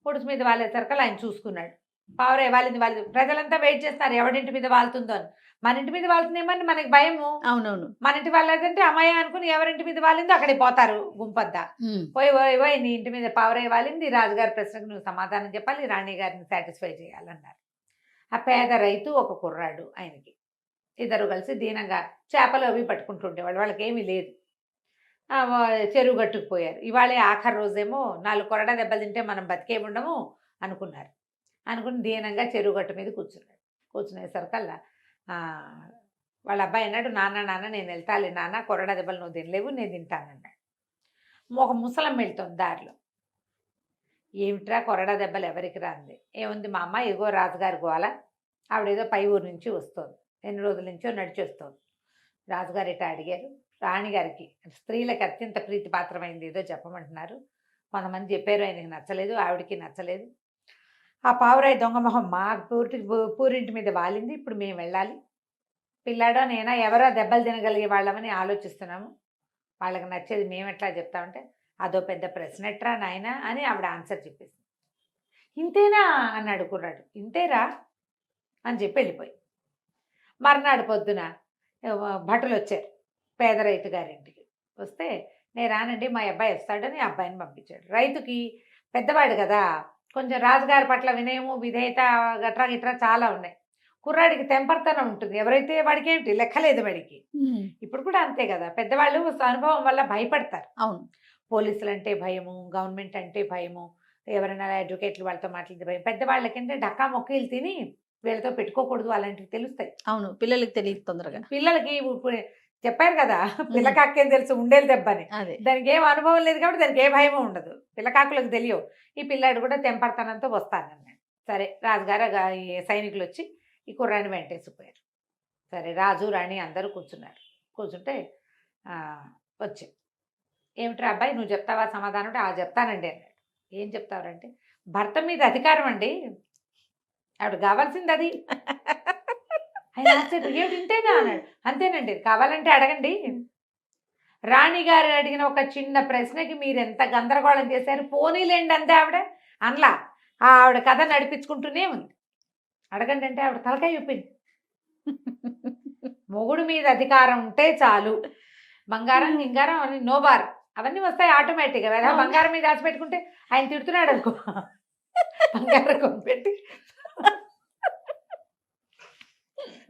[SPEAKER 2] గుడిసె మీద వాలేసరికి ఆయన చూసుకున్నాడు, పావురాయి వాలింది. ప్రజలంతా వెయిట్ చేస్తారు ఎవరింటి మీద వాలుతుందో అని. మన ఇంటి మీద వాళ్తుందేమని మనకి భయము.
[SPEAKER 1] అవునవును.
[SPEAKER 2] మన ఇంటి వాళ్ళదంటే అమ్మాయి అనుకుని ఎవరింటి మీద వాలిందో అక్కడికి పోతారు గుంపద్దా. పోయి నీ ఇంటి మీద పావురాయి వాలింది, రాజుగారి ప్రశ్నకు నువ్వు సమాధానం చెప్పాలి, రాణి గారిని సాటిస్ఫై చేయాలన్నారు. ఆ పేద రైతు ఒక కుర్రాడు, ఆయనకి ఇద్దరు కలిసి దీనంగా చేపలు అవి పట్టుకుంటుండేవాళ్ళు. వాళ్ళకి ఏమీ లేదు. చెరువు గట్టుకుపోయారు. ఇవాళే ఆఖరి రోజేమో 4 కొరడా దెబ్బలు తింటే మనం బతికే ఉండము అనుకుని దీనంగా చెరువు గట్టు మీద కూర్చునేసరికల్లా వాళ్ళ అబ్బాయి అన్నాడు, నాన్న నేను వెళ్తాలే నాన్న, కొరడా దెబ్బలు నువ్వు తినలేవు, నేను తింటానన్నాడు. ఒక ముసలం వెళ్తుంది దారిలో. ఏమిట్రా కొరడా దెబ్బలు ఎవరికి రాంది? ఏముంది మా అమ్మ, ఇదిగో రాజుగారి గోల, ఆవిడేదో పై ఊరు నుంచి వస్తుంది, ఎన్ని రోజుల నుంచో నడిచి వస్తుంది. రాజుగారు ఇట్లా అడిగారు, రాణిగారికి స్త్రీలకు అత్యంత ప్రీతిపాత్రమైంది ఏదో చెప్పమంటున్నారు. కొంతమంది చెప్పారు, ఆయనకి నచ్చలేదు, ఆవిడకి నచ్చలేదు. ఆ పావురాయి దొంగ మొహం మా పూరింటి మీద వాలింది, ఇప్పుడు మేము వెళ్ళాలి. పిల్లాడో నేనా ఎవరో దెబ్బలు తినగలిగే వాళ్ళమని ఆలోచిస్తున్నాము, వాళ్ళకి నచ్చేది మేము ఎట్లా చెప్తామంటే, అదో పెద్ద ప్రశ్న ఎట్రా నాయన అని ఆవిడ ఆన్సర్ చెప్పేసింది. ఇంతేనా అని అడుగున్నాడు. ఇంతేరా అని చెప్పి వెళ్ళిపోయి మర్నాడు పొద్దున భటులు వచ్చారు పేద రైతు గారింటికి. వస్తే నేను రానండి మా అబ్బాయి వస్తాడని అబ్బాయిని పంపించాడు. రైతుకి పెద్దవాడు కదా, కొంచెం రాజుగారి పట్ల వినయము విధేయత గట్రా చాలా ఉన్నాయి. కుర్రాడికి తెంపర్తనం ఉంటుంది, ఎవరైతే వాడికి ఏమిటి లెక్కలేదు వాడికి. ఇప్పుడు కూడా అంతే కదా, పెద్దవాళ్ళు అనుభవం వల్ల భయపడతారు.
[SPEAKER 1] అవును,
[SPEAKER 2] పోలీసులు అంటే భయము, గవర్నమెంట్ అంటే భయము, ఎవరైనా అడ్వకేట్లు వాళ్ళతో మాట్లాడితే భయం. పెద్దవాళ్ళకంటే డక్కా మొక్కీలు తిని వీళ్ళతో పెట్టుకోకూడదు అలాంటివి తెలుస్తాయి.
[SPEAKER 1] అవును, పిల్లలకి తెలియదు తొందరగా.
[SPEAKER 2] పిల్లలకి చెప్పారు కదా, పిల్లకాకేం తెలుసు ఉండేది దెబ్బని, దానికి ఏం అనుభవం లేదు కాబట్టి దానికి ఏ భయమో ఉండదు, పిల్లకాకులకు తెలియవు. ఈ పిల్లాడు కూడా తెంపర్తనంతో వస్తానన్నాడు. సరే, రాజుగారు సైనికులు వచ్చి ఈ కుర్రాన్ని వెంటేసిపోయారు. సరే, రాజు రాణి అందరూ కూర్చుంటే వచ్చి, ఏమిట్రా అబ్బాయి నువ్వు చెప్తావా సమాధానం అంటే, చెప్తానండి అన్నాడు. ఏం చెప్తావంటే, భర్త మీద అధికారం అండి, ఆవిడ కావాల్సింది అది. ఆయన ఆశ్చర్యం, ఏమిటి ఇంతేనా అన్నాడు. అంతేనండి, కావాలంటే అడగండి. రాణి గారు అడిగిన ఒక చిన్న ప్రశ్నకి మీరు ఎంత గందరగోళం చేశారు, పోనీలేండి అంతే ఆవిడ అనలా. ఆవిడ కథ నడిపించుకుంటూనే ఉంది. అడగండి అంటే ఆవిడ తలకాయ చూపింది. మొగుడు మీద అధికారం ఉంటే చాలు, బంగారం గింగారం అని నోబార్ అవన్నీ వస్తాయి ఆటోమేటిక్గా. వేరే బంగారం మీద ఆశ పెట్టుకుంటే ఆయన తిడుతున్నాడు అనుకో, బంగారం కొనిపెట్టి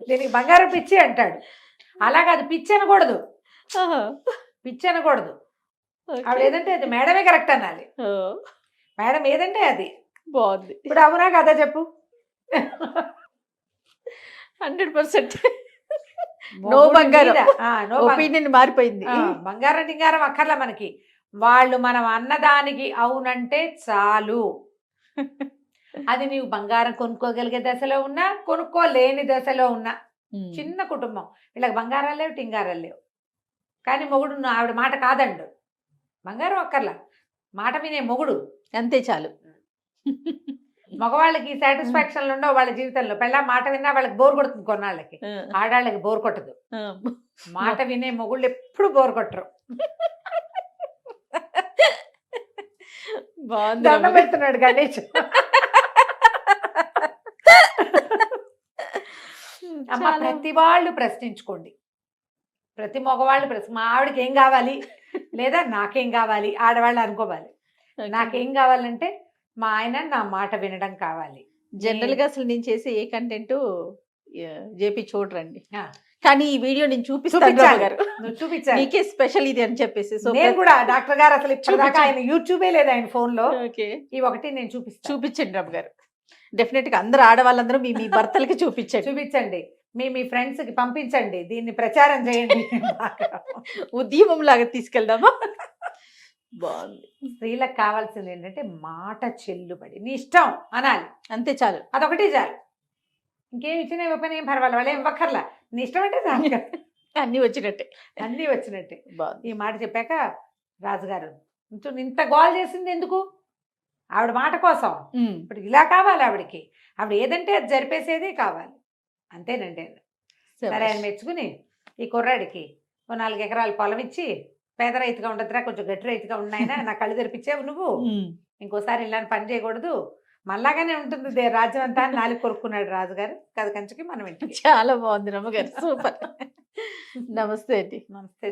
[SPEAKER 2] దీనికి బంగారం పిచ్చి అంటాడు. అలా కాదు, పిచ్చి అనకూడదు, పిచ్చి అనకూడదు. ఆవిడ ఏదంటే అది మేడమే కరెక్ట్ అనాలి. మేడం ఏదంటే అది
[SPEAKER 1] బాగుంది.
[SPEAKER 2] ఇప్పుడు అవునా కదా చెప్పు.
[SPEAKER 1] 100% నో బంగారం, ఒపీనియన్ మారిపోయింది.
[SPEAKER 2] బంగారం డింగారం అక్కర్లా మనకి. వాళ్ళు మనం అన్నదానికి అవునంటే చాలు. అది నీవు బంగారం కొనుక్కోగలిగే దశలో ఉన్నా, కొనుక్కోలేని దశలో ఉన్నా. చిన్న కుటుంబం, వీళ్ళకి బంగారాలు లేవు, టింగారాలు లేవు, కానీ మొగుడు ఆవిడ మాట కాదండు. బంగారం అక్కర్లా, మాట వినే మొగుడు
[SPEAKER 1] అంతే చాలు.
[SPEAKER 2] మగవాళ్ళకి సాటిస్ఫాక్షన్లు ఉండవు వాళ్ళ జీవితంలో. పెళ్ళ మాట విన్నా వాళ్ళకి బోర్ కొడుతుంది కొన్నాళ్ళకి, ఆడాళ్ళకి బోర్ కొట్టదు. మాట వినే మొగుళ్ళు ఎప్పుడు బోర్ కొట్టరు. దండం పెడుతున్నాడు గణేష్. అమ్మ, ప్రతి వాళ్ళు ప్రశ్నించుకోండి, ప్రతి మగవాళ్ళు మా ఆవిడకి ఏం కావాలి లేదా నాకేం కావాలి, ఆడవాళ్ళు అనుకోవాలి. నాకేం కావాలంటే మా ఆయన నా మాట వినడం కావాలి.
[SPEAKER 1] జనరల్ గా అసలు నేను చేసే ఏ కంటెంట్ జేపీ చూడరండి, కానీ ఈ వీడియో నేను చూపించాను, నీకే స్పెషల్ ఇది అని చెప్పేసి. సో
[SPEAKER 2] నేను కూడా డాక్టర్ గారు అసలు ఇప్పటిదాకా ఆయన యూట్యూబే లేదు ఆయన ఫోన్ లో. ఈ ఒకటి నేను
[SPEAKER 1] చూపించండి రమ్మ గారు. డెఫినెట్ గా అందరు ఆడవాళ్ళందరూ మీ భర్తలకి
[SPEAKER 2] చూపించండి, మీ ఫ్రెండ్స్ కి పంపించండి, దీన్ని ప్రచారం చేయండి.
[SPEAKER 1] ఉద్యమం లాగా తీసుకెళ్దామా? బాగుంది.
[SPEAKER 2] స్త్రీలకు కావాల్సింది ఏంటంటే మాట చెల్లుబడి, నీ ఇష్టం అనాలి,
[SPEAKER 1] అంతే చాలు.
[SPEAKER 2] అదొకటి చాలు. ఇంకేం ఇచ్చిన ఇవ్వపని ఏం పర్వాలేదు, వాళ్ళు ఏం ఇవ్వక్కర్లా, నీ ఇష్టం అంటే చాలు.
[SPEAKER 1] అన్ని వచ్చినట్టే.
[SPEAKER 2] ఈ మాట చెప్పాక రాజుగారు ఇంత గోల్ చేసింది ఎందుకు, ఆవిడ మాట కోసం. ఇప్పుడు ఇలా కావాలి ఆవిడకి, ఆవిడ ఏదంటే అది జరిపేసేది కావాలి, అంతేనండి. సరే, ఆయన మెచ్చుకుని ఈ కుర్రాడికి 4 ఎకరాల పొలం ఇచ్చి, పేద రైతుగా ఉండదురా, కొంచెం గట్టి రైతుగా ఉన్నాయినా, నా కళ్ళు తెరిపించావు నువ్వు, ఇంకోసారి ఇలాంటి పని చేయకూడదు, మళ్ళాగానే ఉంటుంది రాజ్యం అంతా అని 4 కొరుక్కున్నాడు రాజుగారు. కథ కంచుకి మనం ఇంటికి.
[SPEAKER 1] చాలా బాగుంది రమ్మగారు, సూపర్. నమస్తే అండి.
[SPEAKER 2] నమస్తే.